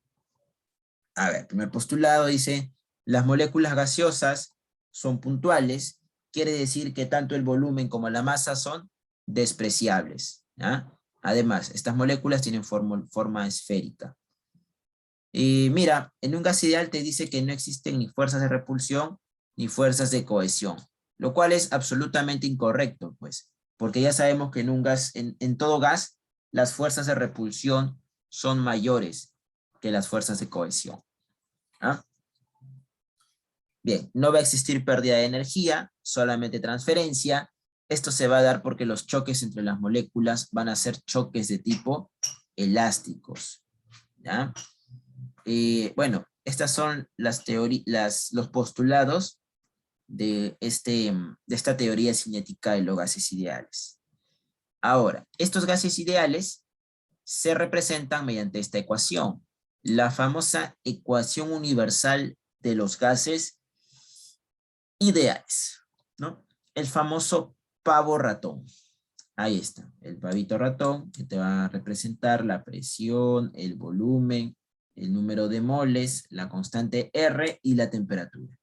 A ver, el primer postulado dice, las moléculas gaseosas son puntuales, quiere decir que tanto el volumen como la masa son despreciables, ¿ya? Además, estas moléculas tienen forma esférica. Y mira, en un gas ideal te dice que no existen ni fuerzas de repulsión ni fuerzas de cohesión, lo cual es absolutamente incorrecto, pues, porque ya sabemos que en un gas, en todo gas, las fuerzas de repulsión son mayores que las fuerzas de cohesión. ¿Ah? Bien, no va a existir pérdida de energía, solamente transferencia. Esto se va a dar porque los choques entre las moléculas van a ser choques de tipo elásticos, ¿ya? Bueno, estas son los postulados de esta teoría cinética de los gases ideales. Ahora, estos gases ideales se representan mediante esta ecuación, la famosa ecuación universal de los gases ideales, ¿no? El famoso pavo ratón. Ahí está, el pavito ratón que te va a representar la presión, el volumen, el número de moles, la constante R y la temperatura.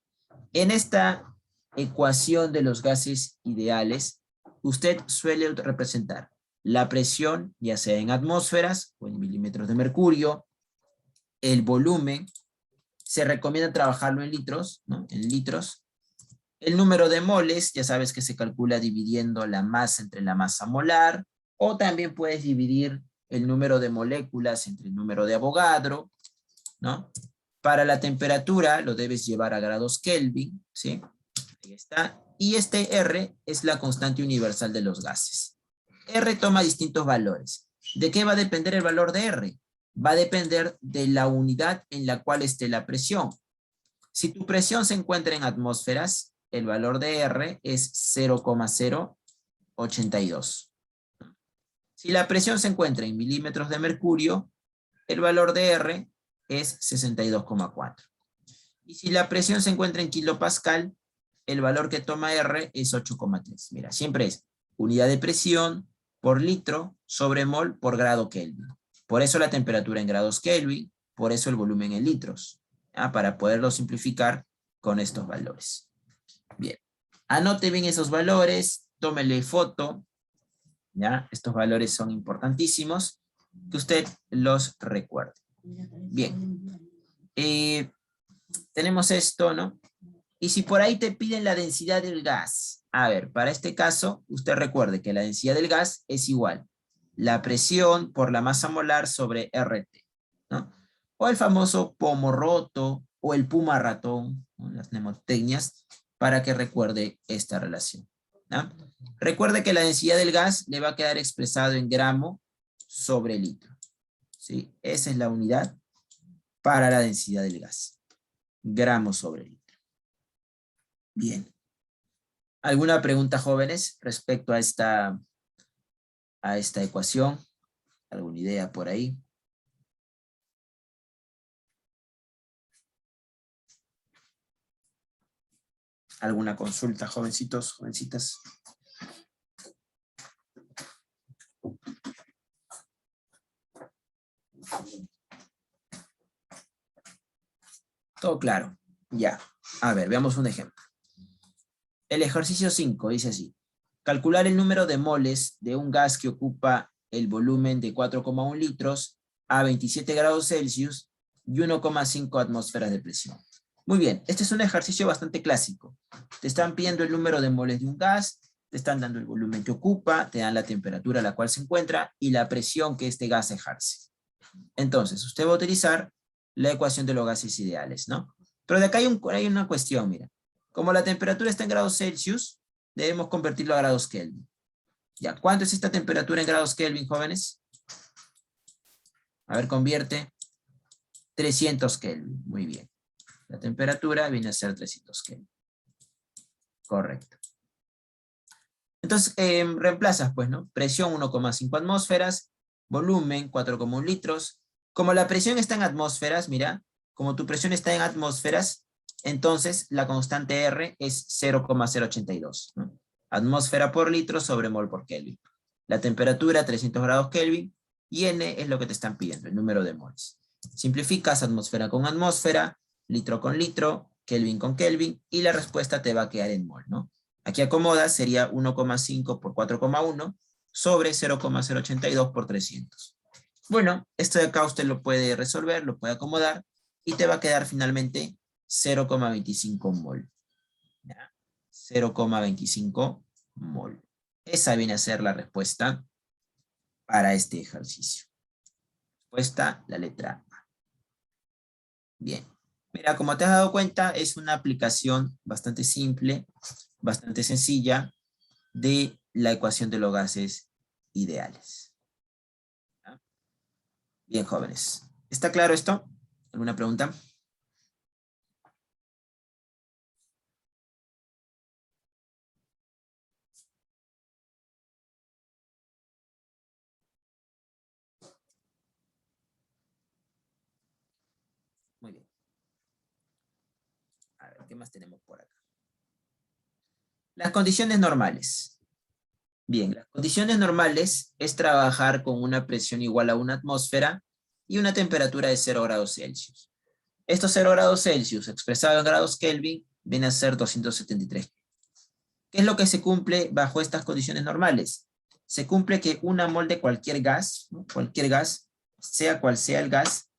En esta ecuación de los gases ideales, usted suele representar la presión, ya sea en atmósferas o en milímetros de mercurio, el volumen, se recomienda trabajarlo en litros, ¿no? En litros. El número de moles, ya sabes que se calcula dividiendo la masa entre la masa molar, o también puedes dividir el número de moléculas entre el número de Avogadro, ¿no? Para la temperatura lo debes llevar a grados Kelvin, ¿sí? Ahí está. Y este R es la constante universal de los gases. R toma distintos valores. ¿De qué va a depender el valor de R? Va a depender de la unidad en la cual esté la presión. Si tu presión se encuentra en atmósferas, el valor de R es 0,082. Si la presión se encuentra en milímetros de mercurio, el valor de R es 62,4. Y si la presión se encuentra en kilopascal, el valor que toma R es 8,3. Mira, siempre es unidad de presión por litro sobre mol por grado Kelvin. Por eso la temperatura en grados Kelvin, por eso el volumen en litros. Para poderlo simplificar con estos valores. Bien, anote bien esos valores, tómele foto. ¿Ya? Estos valores son importantísimos, que usted los recuerde. Bien, tenemos esto, ¿no? Y si por ahí te piden la densidad del gas, a ver, para este caso, usted recuerde que la densidad del gas es igual, la presión por la masa molar sobre RT, ¿no? O el famoso pomo roto, o el puma ratón, ¿no? Las mnemotecnias, para que recuerde esta relación, ¿no? Recuerde que la densidad del gas le va a quedar expresado en gramo sobre litro, ¿sí? Esa es la unidad para la densidad del gas, gramos sobre litro. Bien. ¿Alguna pregunta, jóvenes, respecto a esta ecuación? ¿Alguna idea por ahí? ¿Alguna consulta, jovencitos, jovencitas? Todo claro. Ya. A ver, veamos un ejemplo. El ejercicio 5 dice así. Calcular el número de moles de un gas que ocupa el volumen de 4,1 litros a 27 grados Celsius y 1,5 atmósferas de presión. Muy bien, este es un ejercicio bastante clásico. Te están pidiendo el número de moles de un gas, te están dando el volumen que ocupa, te dan la temperatura a la cual se encuentra y la presión que este gas ejerce. Entonces, usted va a utilizar la ecuación de los gases ideales, ¿no? Pero de acá hay una cuestión, mira. Como la temperatura está en grados Celsius, debemos convertirlo a grados Kelvin. Ya, ¿cuánto es esta temperatura en grados Kelvin, jóvenes? A ver, convierte. 300 Kelvin, muy bien. La temperatura viene a ser 300 Kelvin. Correcto. Entonces, reemplazas, pues, ¿no? Presión 1,5 atmósferas, volumen 4,1 litros. Como la presión está en atmósferas, mira, como tu presión está en atmósferas, entonces la constante R es 0,082, ¿no? Atmósfera por litro sobre mol por Kelvin. La temperatura 300 grados Kelvin y N es lo que te están pidiendo, el número de moles. Simplificas atmósfera con atmósfera, litro con litro, Kelvin con Kelvin y la respuesta te va a quedar en mol, ¿no? Aquí acomodas, sería 1,5 por 4,1 sobre 0,082 por 300. Bueno, esto de acá usted lo puede resolver, lo puede acomodar y te va a quedar finalmente 0,25 mol. 0,25 mol. Esa viene a ser la respuesta para este ejercicio. Respuesta, la letra A. Bien. Mira, como te has dado cuenta, es una aplicación bastante simple, bastante sencilla, de la ecuación de los gases ideales. Bien, jóvenes. ¿Está claro esto? ¿Alguna pregunta? Muy bien. A ver, ¿qué más tenemos por acá? Las condiciones normales. Bien, las condiciones normales es trabajar con una presión igual a 1 atmósfera y una temperatura de 0 grados Celsius. Estos 0 grados Celsius expresado en grados Kelvin viene a ser 273 ¿Qué es lo que se cumple bajo estas condiciones normales? Se cumple que una mol de cualquier gas, ¿no? Cualquier gas, sea cual sea el gas,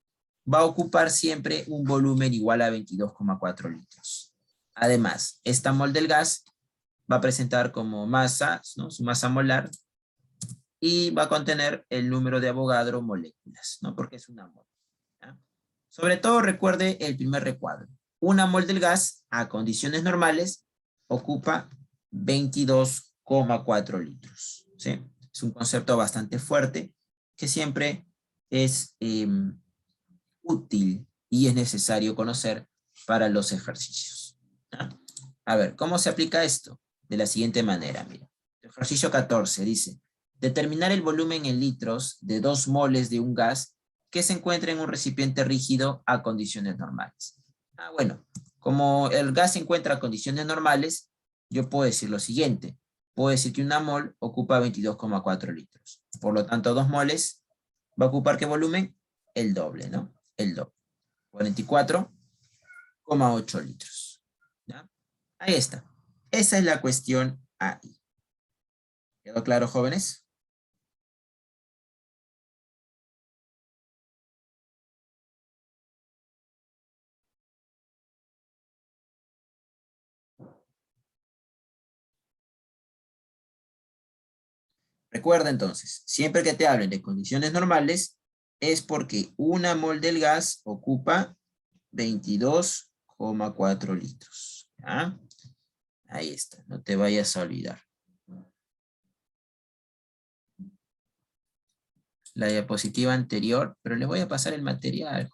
va a ocupar siempre un volumen igual a 22,4 litros. Además, esta mol del gas va a presentar como masa, ¿no? Su masa molar, y va a contener el número de Avogadro moléculas, ¿no? Porque es una mol. ¿Ya? Sobre todo recuerde el primer recuadro. Una mol del gas a condiciones normales ocupa 22,4 litros. ¿Sí? Es un concepto bastante fuerte que siempre es útil y es necesario conocer para los ejercicios. ¿Ya? A ver, ¿cómo se aplica esto? De la siguiente manera, mira. Ejercicio 14 dice, determinar el volumen en litros de 2 moles de un gas que se encuentra en un recipiente rígido a condiciones normales. Bueno, como el gas se encuentra a condiciones normales, yo puedo decir lo siguiente. Puedo decir que una mol ocupa 22,4 litros. Por lo tanto, 2 moles va a ocupar ¿qué volumen? El doble, ¿no? El doble. 44,8 litros. ¿Ya? Ahí está. Esa es la cuestión ahí. ¿Quedó claro, jóvenes? Recuerda entonces, siempre que te hablen de condiciones normales, es porque una mol del gas ocupa 22,4 litros. ¿Ya? Ahí está, no te vayas a olvidar. La diapositiva anterior, pero les voy a pasar el material.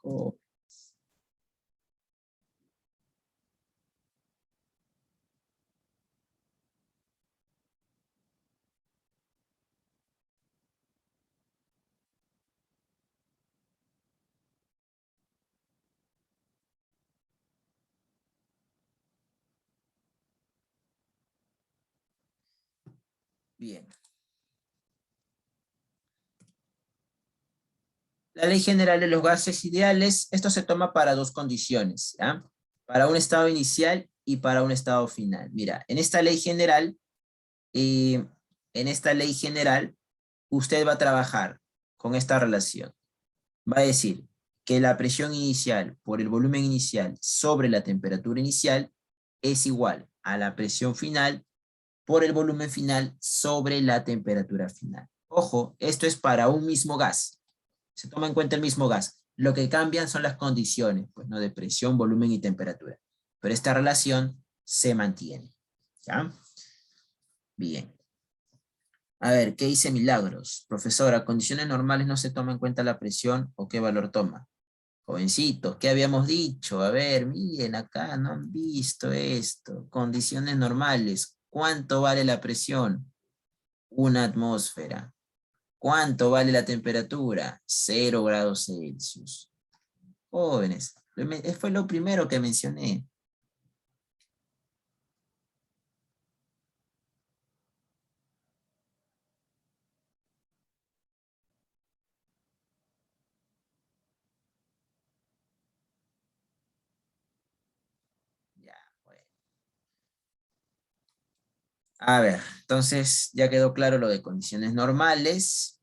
Bien. La ley general de los gases ideales, esto se toma para dos condiciones, ¿ya? Para un estado inicial y para un estado final. Mira, en esta ley general, usted va a trabajar con esta relación. Va a decir que la presión inicial por el volumen inicial sobre la temperatura inicial es igual a la presión final por el volumen final sobre la temperatura final. Ojo, esto es para un mismo gas. Se toma en cuenta el mismo gas. Lo que cambian son las condiciones, pues, ¿no? De presión, volumen y temperatura. Pero esta relación se mantiene. ¿Ya? Bien. A ver, ¿qué dice Milagros? Profesora, ¿condiciones normales no se toma en cuenta la presión o qué valor toma? Jovencitos, ¿qué habíamos dicho? A ver, miren acá, no han visto esto. Condiciones normales. ¿Cuánto vale la presión? 1 atmósfera. ¿Cuánto vale la temperatura? 0 grados Celsius. Jóvenes, fue lo primero que mencioné. Ya, bueno. A ver, entonces ya quedó claro lo de condiciones normales.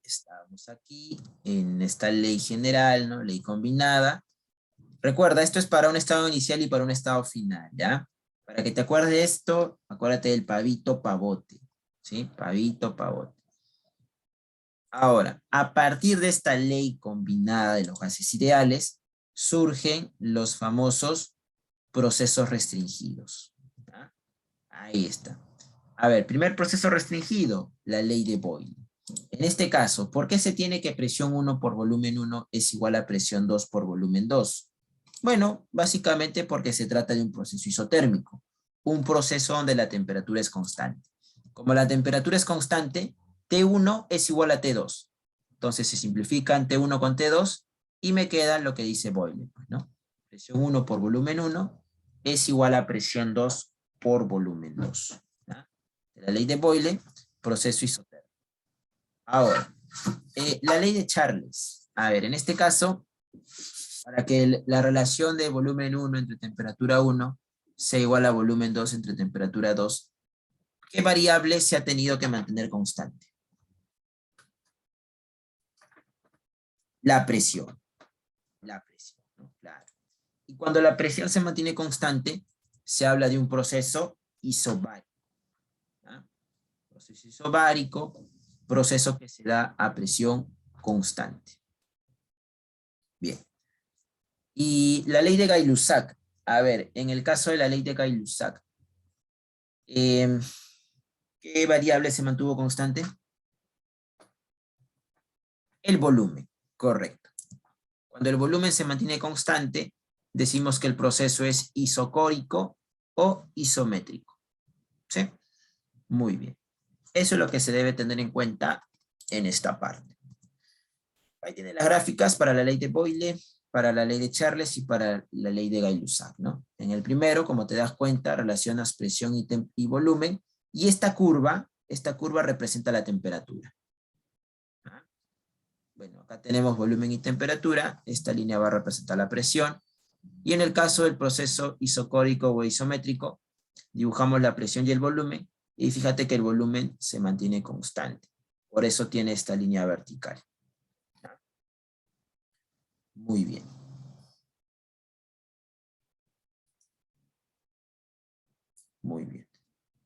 Estamos aquí en esta ley general, ¿no? Ley combinada. Recuerda, esto es para un estado inicial y para un estado final, ¿ya? Para que te acuerdes de esto, acuérdate del pavito pavote, ¿sí? Pavito pavote. Ahora, a partir de esta ley combinada de los gases ideales, surgen los famosos procesos restringidos. ¿Ya? Ahí está. A ver, primer proceso restringido, la ley de Boyle. En este caso, ¿por qué se tiene que presión 1 por volumen 1 es igual a presión 2 por volumen 2? Bueno, básicamente porque se trata de un proceso isotérmico, un proceso donde la temperatura es constante. Como la temperatura es constante, T1 es igual a T2. Entonces se simplifican T1 con T2 y me queda lo que dice Boyle, pues, ¿no? Presión 1 por volumen 1 es igual a presión 2 por volumen 2. ¿Ya? La ley de Boyle, proceso isotérmico. Ahora, la ley de Charles. A ver, en este caso, para que la relación de volumen 1 entre temperatura 1 sea igual a volumen 2 entre temperatura 2, ¿qué variable se ha tenido que mantener constante? La presión. La presión, ¿no? Claro. Y cuando la presión se mantiene constante, se habla de un proceso isobárico. ¿Ah? Proceso isobárico, proceso que se da a presión constante. Bien. Y la ley de Gay-Lussac. A ver, en el caso de la ley de Gay-Lussac, ¿qué variable se mantuvo constante? El volumen, correcto. Cuando el volumen se mantiene constante, decimos que el proceso es isocórico o isométrico. ¿Sí? Muy bien. Eso es lo que se debe tener en cuenta en esta parte. Ahí tiene las gráficas para la ley de Boyle, para la ley de Charles y para la ley de Gay-Lussac, ¿no? En el primero, como te das cuenta, relacionas presión y volumen, y esta curva representa la temperatura. ¿Ah? Bueno, acá tenemos volumen y temperatura, esta línea va a representar la presión, y en el caso del proceso isocórico o isométrico, dibujamos la presión y el volumen, y fíjate que el volumen se mantiene constante. Por eso tiene esta línea vertical. Muy bien. Muy bien.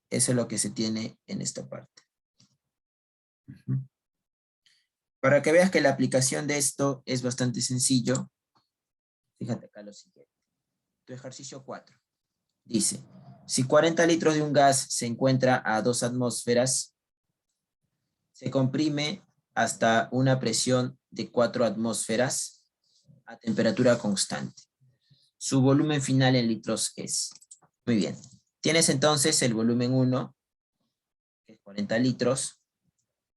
Eso es lo que se tiene en esta parte. Para que veas que la aplicación de esto es bastante sencillo, fíjate acá lo siguiente. Tu ejercicio 4. Dice, si 40 litros de un gas se encuentra a 2 atmósferas, se comprime hasta una presión de 4 atmósferas a temperatura constante. Su volumen final en litros es. Muy bien. Tienes entonces el volumen 1, que es 40 litros,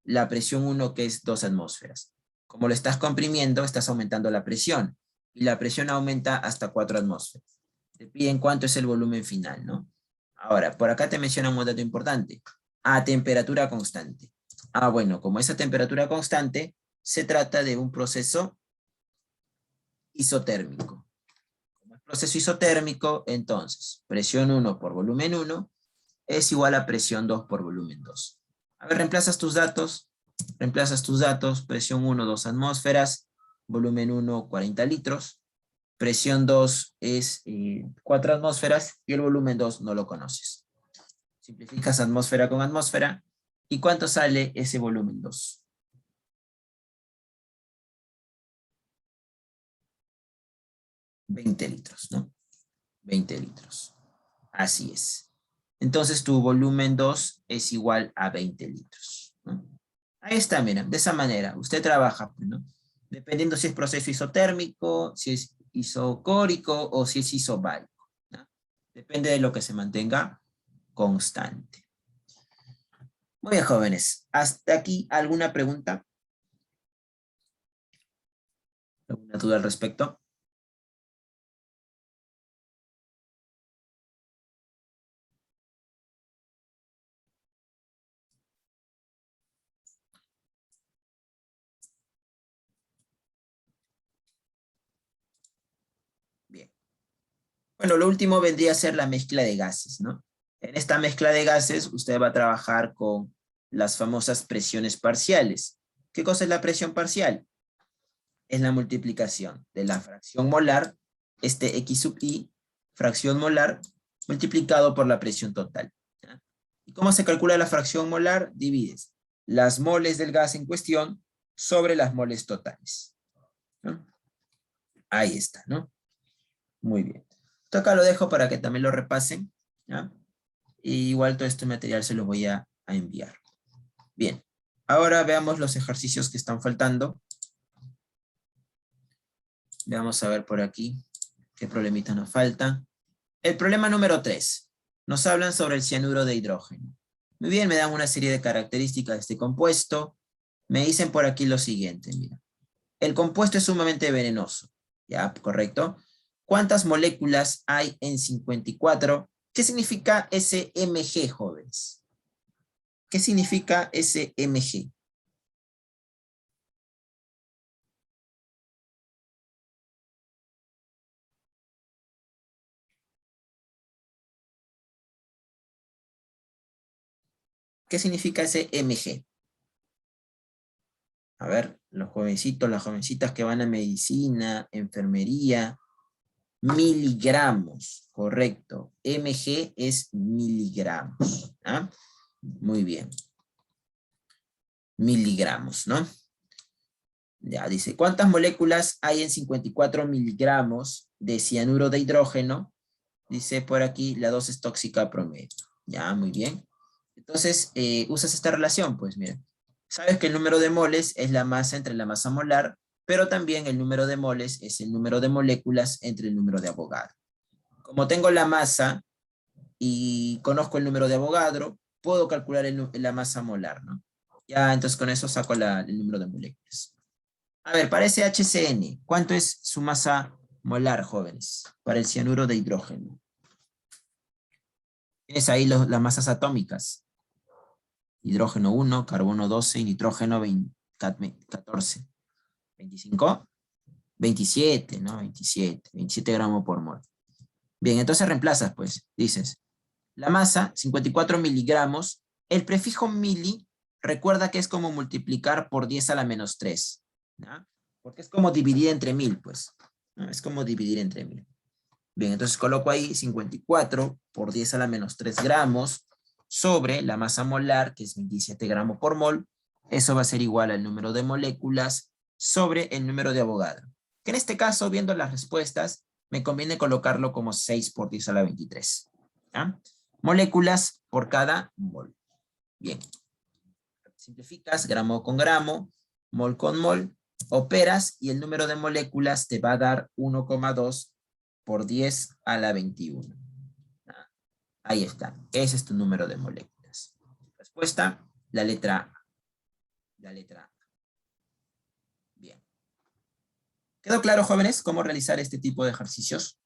la presión 1, que es 2 atmósferas. Como lo estás comprimiendo, estás aumentando la presión, y la presión aumenta hasta 4 atmósferas. Te piden cuánto es el volumen final, ¿no? Ahora, por acá te mencionan un dato importante. A temperatura constante. Ah, bueno, como esa temperatura constante, se trata de un proceso isotérmico. Como es proceso isotérmico, entonces, presión 1 por volumen 1 es igual a presión 2 por volumen 2. A ver, reemplazas tus datos, presión 1, 2 atmósferas, volumen 1, 40 litros, presión 2 es 4 atmósferas y el volumen 2 no lo conoces. Simplificas atmósfera con atmósfera. ¿Y cuánto sale ese volumen 2? 20 litros, ¿no? 20 litros. Así es. Entonces tu volumen 2 es igual a 20 litros, ¿no? Ahí está, mira, de esa manera. Usted trabaja, ¿no? Dependiendo si es proceso isotérmico, si es isocórico o si es isobárico, ¿no? Depende de lo que se mantenga constante. Muy bien, jóvenes. ¿Hasta aquí alguna pregunta? ¿Alguna duda al respecto? Bien. Bueno, lo último vendría a ser la mezcla de gases, ¿no? En esta mezcla de gases, usted va a trabajar con las famosas presiones parciales. ¿Qué cosa es la presión parcial? Es la multiplicación de la fracción molar, este X sub I, fracción molar, multiplicado por la presión total. ¿Ya? ¿Y cómo se calcula la fracción molar? Divides las moles del gas en cuestión sobre las moles totales, ¿no? Ahí está, ¿no? Muy bien. Esto acá lo dejo para que también lo repasen, ¿ya? Y igual todo este material se lo voy a enviar. Bien. Ahora veamos los ejercicios que están faltando. Vamos a ver por aquí qué problemitas nos faltan. El problema número 3. Nos hablan sobre el cianuro de hidrógeno. Muy bien, me dan una serie de características de este compuesto. Me dicen por aquí lo siguiente, mira. El compuesto es sumamente venenoso. ¿Ya? ¿Correcto? ¿Cuántas moléculas hay en 54? ¿Qué significa SMG, jóvenes? ¿Qué significa SMG? ¿Qué significa ese mg? A ver, los jovencitos, las jovencitas que van a medicina, enfermería, miligramos, correcto. mg es miligramos. ¿Ah? Muy bien. Miligramos, ¿no? Ya, dice, ¿cuántas moléculas hay en 54 miligramos de cianuro de hidrógeno? Dice por aquí, la dosis tóxica promedio. Ya, muy bien. Entonces, usas esta relación, pues mira. Sabes que el número de moles es la masa entre la masa molar, pero también el número de moles es el número de moléculas entre el número de Avogadro. Como tengo la masa y conozco el número de Avogadro, puedo calcular la masa molar, ¿no? Ya, entonces con eso saco el número de moléculas. A ver, para ese HCN, ¿cuánto es su masa molar, jóvenes? Para el cianuro de hidrógeno. Tienes ahí las masas atómicas. Hidrógeno 1, carbono 12 y nitrógeno 14. 25, 27, ¿no? 27 gramos por mol. Bien, entonces reemplazas, pues, dices, la masa, 54 miligramos, el prefijo mili, recuerda que es como multiplicar por 10 a la menos 3, ¿no? Porque es como dividir entre 1000, pues, ¿no? Es como dividir entre 1000. Bien, entonces coloco ahí 54 por 10 a la menos 3 gramos, sobre la masa molar, que es 27 gramos por mol. Eso va a ser igual al número de moléculas sobre el número de Avogadro. Que en este caso, viendo las respuestas, me conviene colocarlo como 6 por 10 a la 23. ¿Ya? Moléculas por cada mol. Bien. Simplificas gramo con gramo, mol con mol, operas y el número de moléculas te va a dar 1,2 por 10 a la 21. Ahí está. Ese es tu número de moléculas. Respuesta, la letra A. La letra A. Bien. ¿Quedó claro, jóvenes, cómo realizar este tipo de ejercicios?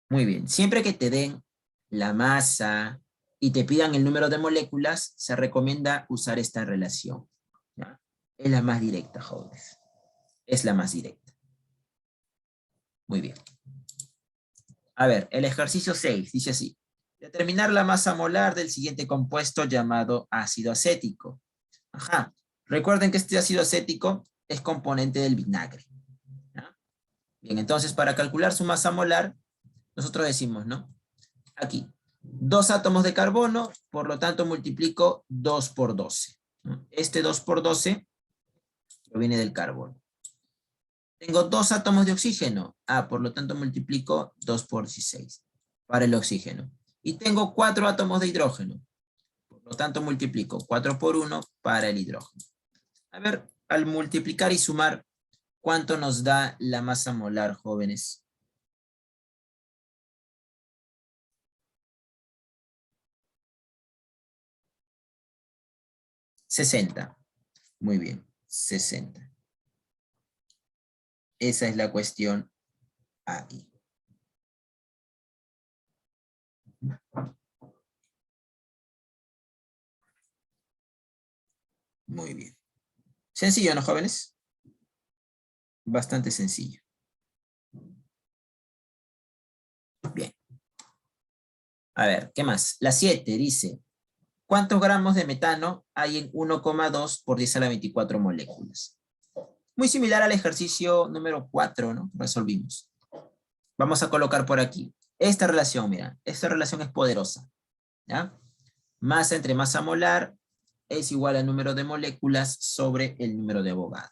Muy bien. Siempre que te den la masa y te pidan el número de moléculas, se recomienda usar esta relación. ¿Ya? Es la más directa, jóvenes. Es la más directa. Muy bien. A ver, el ejercicio 6 dice así. Determinar la masa molar del siguiente compuesto llamado ácido acético. Ajá. Recuerden que este ácido acético es componente del vinagre. ¿Ya? Bien, entonces para calcular su masa molar, nosotros decimos, ¿no? Aquí, 2 átomos de carbono, por lo tanto multiplico 2 por 12. ¿No? Este 2 por 12 proviene del carbono. Tengo 2 átomos de oxígeno. Por lo tanto multiplico 2 por 16 para el oxígeno. Y tengo 4 átomos de hidrógeno. Por lo tanto multiplico 4 por 1 para el hidrógeno. A ver, al multiplicar y sumar, ¿cuánto nos da la masa molar, jóvenes? $60. Muy bien, 60. Esa es la cuestión ahí. Muy bien. Sencillo, ¿no, jóvenes? Bastante sencillo. Bien. A ver, ¿qué más? La 7 dice, ¿cuántos gramos de metano hay en 1,2 por 10 a la 24 moléculas? Muy similar al ejercicio número 4, ¿no? Resolvimos. Vamos a colocar por aquí. Esta relación, mira, esta relación es poderosa. ¿Ya? Masa entre masa molar es igual al número de moléculas sobre el número de Avogadro.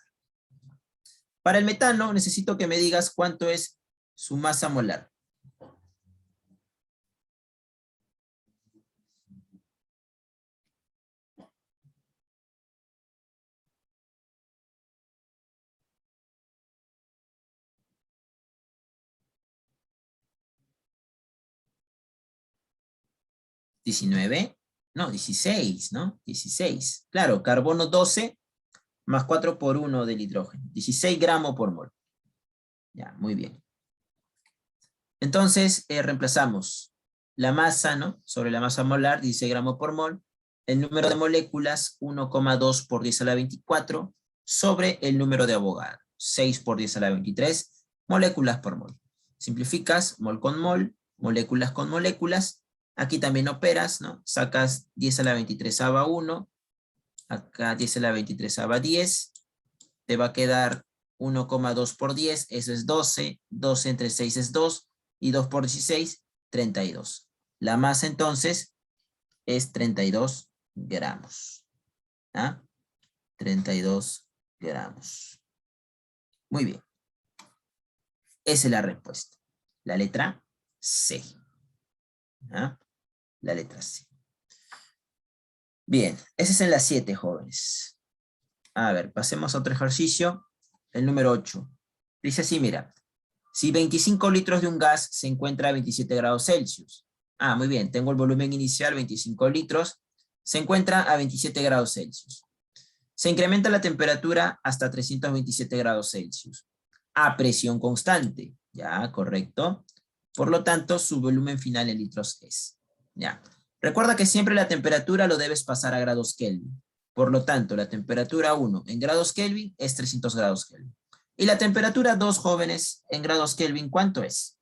Para el metano necesito que me digas cuánto es su masa molar. ¿19? No, 16, ¿no? 16. Claro, carbono 12 más 4 por 1 del hidrógeno. 16 gramos por mol. Ya, muy bien. Entonces, reemplazamos la masa, ¿no? Sobre la masa molar, 16 gramos por mol. El número de moléculas, 1,2 por 10 a la 24, sobre el número de Avogadro, 6 por 10 a la 23, moléculas por mol. Simplificas, mol con mol, moléculas con moléculas. Aquí también operas, ¿no? Sacas 10 a la 23ª 1, acá 10 a la 23ª 10, te va a quedar 1,2 por 10, eso es 12, 12 entre 6 es 2, y 2 por 16, 32. La masa entonces es 32 gramos. ¿Ah? 32 gramos. Muy bien. Esa es la respuesta. La letra C. ¿Ah? La letra C. Bien, esa es en la 7, jóvenes. A ver, pasemos a otro ejercicio. El número 8. Dice así, mira. Si 25 litros de un gas se encuentra a 27 grados Celsius. Ah, muy bien. Tengo el volumen inicial, 25 litros. Se encuentra a 27 grados Celsius. Se incrementa la temperatura hasta 327 grados Celsius. A presión constante. Ya, correcto. Por lo tanto, su volumen final en litros es. Ya. Recuerda que siempre la temperatura lo debes pasar a grados Kelvin. Por lo tanto, la temperatura 1 en grados Kelvin es 300 grados Kelvin. Y la temperatura 2, jóvenes, en grados Kelvin, ¿cuánto es?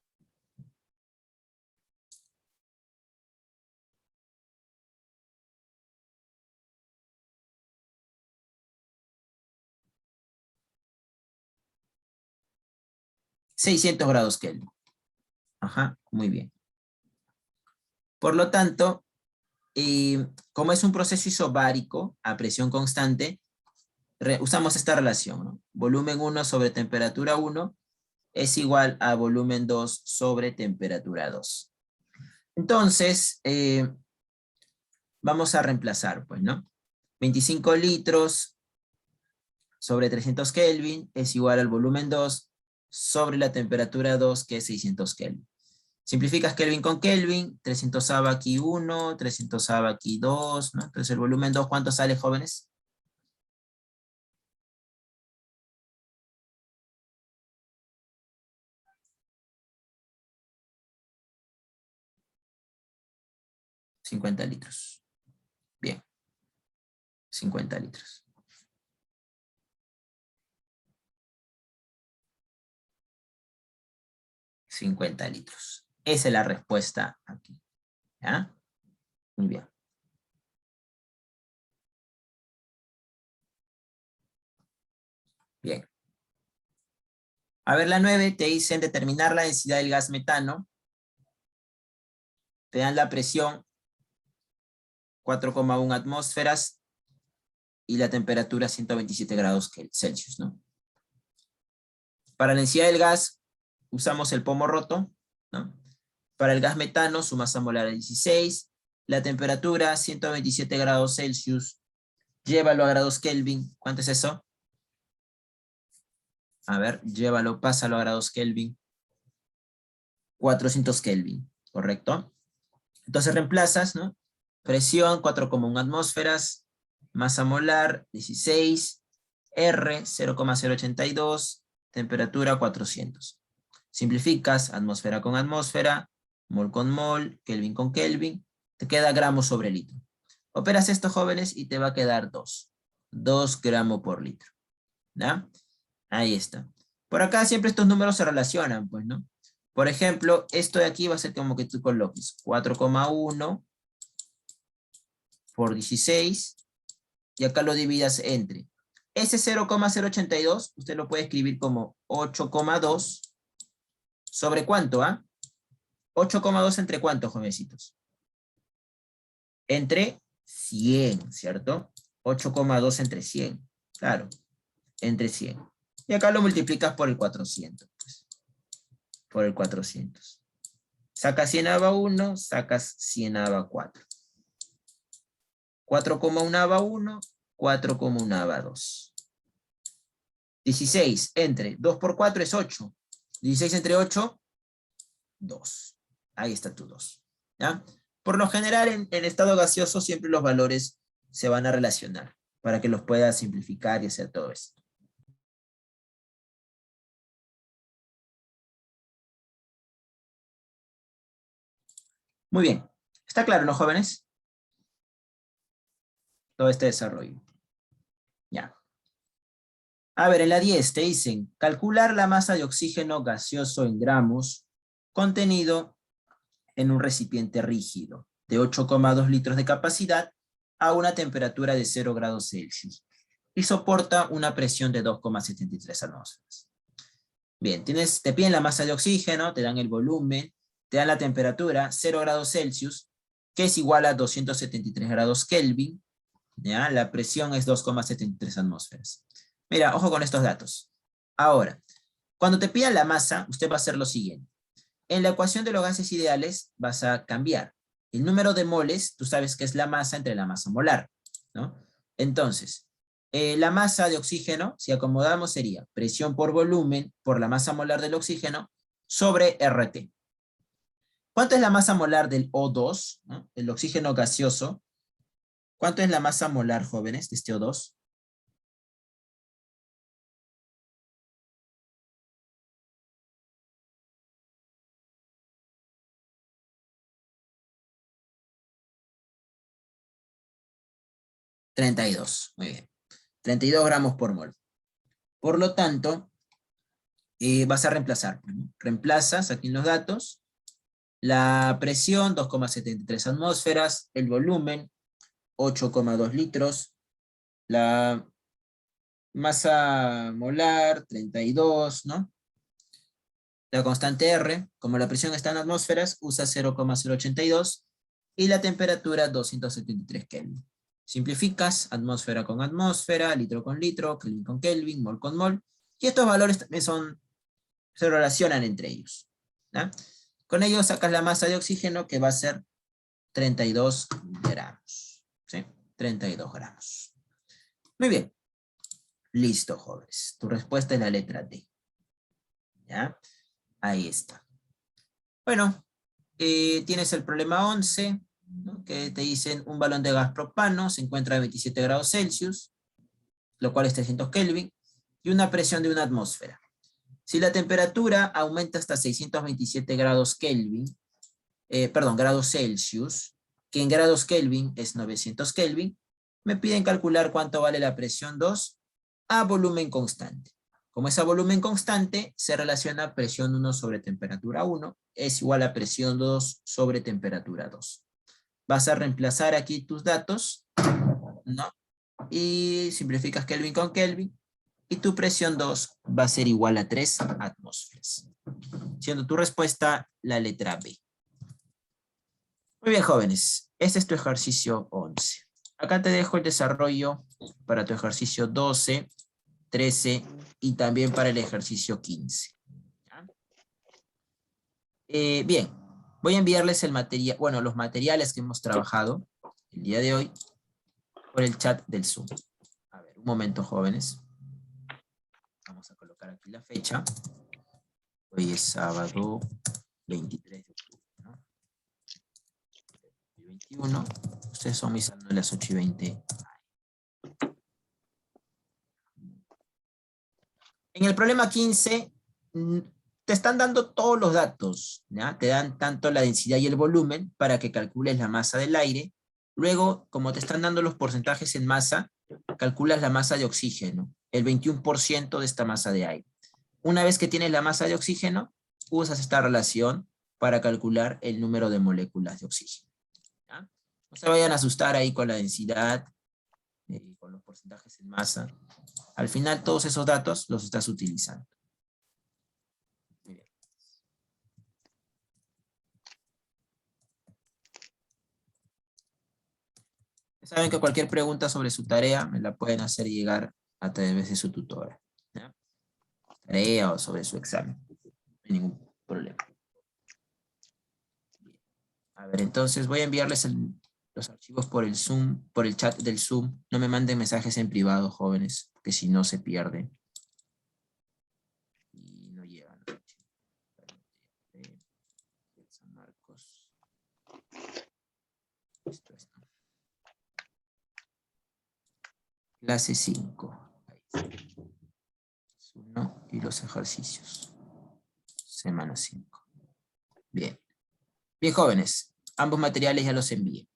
$600 grados Kelvin. Ajá, muy bien. Por lo tanto, como es un proceso isobárico a presión constante, usamos esta relación, ¿no? Volumen 1 sobre temperatura 1 es igual a volumen 2 sobre temperatura 2. Entonces, vamos a reemplazar, pues, ¿no? 25 litros sobre 300 Kelvin es igual al volumen 2 sobre la temperatura 2, que es 600 Kelvin. Simplificas Kelvin con Kelvin, 300 aquí 1, 300 aquí 2, ¿no? Entonces el volumen 2, ¿cuánto sale, jóvenes? $50 litros. Bien. 50 litros. $50 litros. Esa es la respuesta aquí. ¿Ya? Muy bien. Bien. A ver, la 9 te dicen determinar la densidad del gas metano. Te dan la presión 4,1 atmósferas y la temperatura 127 grados Celsius, ¿no? Para la densidad del gas usamos el pomo roto, ¿no? Para el gas metano su masa molar es 16, la temperatura 127 grados Celsius, llévalo a grados Kelvin. ¿Cuánto es eso? A ver, llévalo, pásalo a grados Kelvin. 400 Kelvin, ¿correcto? Entonces reemplazas, ¿no? Presión 4,1 atmósferas, masa molar 16, R 0,082, temperatura 400. Simplificas atmósfera con atmósfera, mol con mol, Kelvin con Kelvin, te queda gramos sobre litro. Operas esto, jóvenes, y te va a quedar 2 gramos por litro. ¿Ya? Ahí está. Por acá siempre estos números se relacionan, pues, ¿no? Por ejemplo, esto de aquí va a ser como que tú coloques 4,1 por 16, y acá lo dividas entre. Ese 0,082, usted lo puede escribir como 8,2 sobre ¿cuánto, ah? 8,2 entre ¿cuánto, jovencitos? Entre 100, ¿cierto? 8,2 entre 100, claro, entre 100. Y acá lo multiplicas por el 400, pues. Por el 400. Sacas 100 a 1, sacas 100 a 4. 4,1 a 1, 4,1 a 2. 16 entre 2 por 4 es 8. 16 entre 8, 2. Ahí está tu 2. ¿Ya? Por lo general, en estado gaseoso siempre los valores se van a relacionar para que los puedas simplificar y hacer todo esto. Muy bien. ¿Está claro, no, jóvenes? Todo este desarrollo. Ya. A ver, en la 10 te dicen, calcular la masa de oxígeno gaseoso en gramos contenido en un recipiente rígido de 8,2 litros de capacidad a una temperatura de 0 grados Celsius y soporta una presión de 2,73 atmósferas. Bien, te piden la masa de oxígeno, te dan el volumen, te dan la temperatura, 0 grados Celsius, que es igual a 273 grados Kelvin, ¿ya? La presión es 2,73 atmósferas. Mira, ojo con estos datos. Ahora, cuando te pidan la masa, usted va a hacer lo siguiente. En la ecuación de los gases ideales vas a cambiar el número de moles, tú sabes que es la masa entre la masa molar, ¿no? Entonces, la masa de oxígeno, si acomodamos, sería presión por volumen por la masa molar del oxígeno sobre RT. ¿Cuánto es la masa molar del O2, ¿no? El oxígeno gaseoso? ¿Cuánto es la masa molar, jóvenes, de este O2? $32, muy bien. 32 gramos por mol. Por lo tanto, vas a reemplazar, ¿no? Reemplazas aquí en los datos, la presión 2,73 atmósferas, el volumen 8,2 litros, la masa molar 32, ¿no? La constante R, como la presión está en atmósferas, usa 0,082 y la temperatura 273 Kelvin. Simplificas atmósfera con atmósfera, litro con litro, Kelvin con Kelvin, mol con mol, y estos valores también se relacionan entre ellos, ¿no? Con ello sacas la masa de oxígeno, que va a ser 32 gramos, ¿sí? 32 gramos. Muy bien. Listo, jóvenes. Tu respuesta es la letra D. ¿Ya? Ahí está. Bueno, tienes el problema 11, ¿no? Que te dicen un balón de gas propano se encuentra a 27 grados Celsius, lo cual es 300 Kelvin, y una presión de una atmósfera. Si la temperatura aumenta hasta 627 grados Kelvin, grados Celsius, que en grados Kelvin es 900 Kelvin, me piden calcular cuánto vale la presión 2 a volumen constante. Como es a volumen constante, se relaciona presión 1 sobre temperatura 1 es igual a presión 2 sobre temperatura 2. Vas a reemplazar aquí tus datos, ¿no? Y simplificas Kelvin con Kelvin, y tu presión 2 va a ser igual a 3 atmósferas. Siendo tu respuesta la letra B. Muy bien, jóvenes. Este es tu ejercicio 11. Acá te dejo el desarrollo para tu ejercicio 12, 13 y también para el ejercicio 15. Bien, voy a enviarles el material, bueno, los materiales que hemos trabajado el día de hoy por el chat del Zoom. A ver, un momento, jóvenes. Vamos a colocar aquí la fecha. Hoy es sábado 23 de octubre, ¿no? 21. Ustedes son mis alumnos de las 8:20. En el problema 15, te están dando todos los datos, ¿ya? Te dan tanto la densidad y el volumen para que calcules la masa del aire. Luego, como te están dando los porcentajes en masa, calculas la masa de oxígeno, el 21% de esta masa de aire. Una vez que tienes la masa de oxígeno, usas esta relación para calcular el número de moléculas de oxígeno, ¿ya? No se vayan a asustar ahí con la densidad, con los porcentajes en masa. Al final, todos esos datos los estás utilizando. Muy bien. Saben que cualquier pregunta sobre su tarea me la pueden hacer llegar a través de su tutora, ¿ya? Tarea o sobre su examen. No hay ningún problema. Bien. A ver, entonces voy a enviarles los archivos por el Zoom, por el chat del Zoom. No me manden mensajes en privado, jóvenes, porque si no se pierden. Y no llegan. San Marcos. Esto es. Clase 5. Ahí está. 1 y los ejercicios. Semana 5. Bien. Bien, jóvenes. Ambos materiales ya los envié.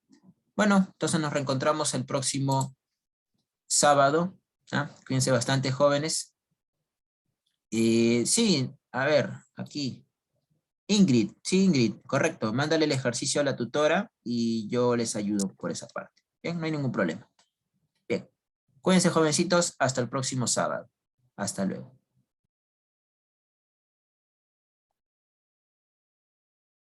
Bueno, entonces nos reencontramos el próximo sábado. ¿Ah? Cuídense bastante, jóvenes. Sí, a ver, aquí. Ingrid, sí, Ingrid, correcto. Mándale el ejercicio a la tutora y yo les ayudo por esa parte. Bien, no hay ningún problema. Bien. Cuídense, jovencitos, hasta el próximo sábado. Hasta luego.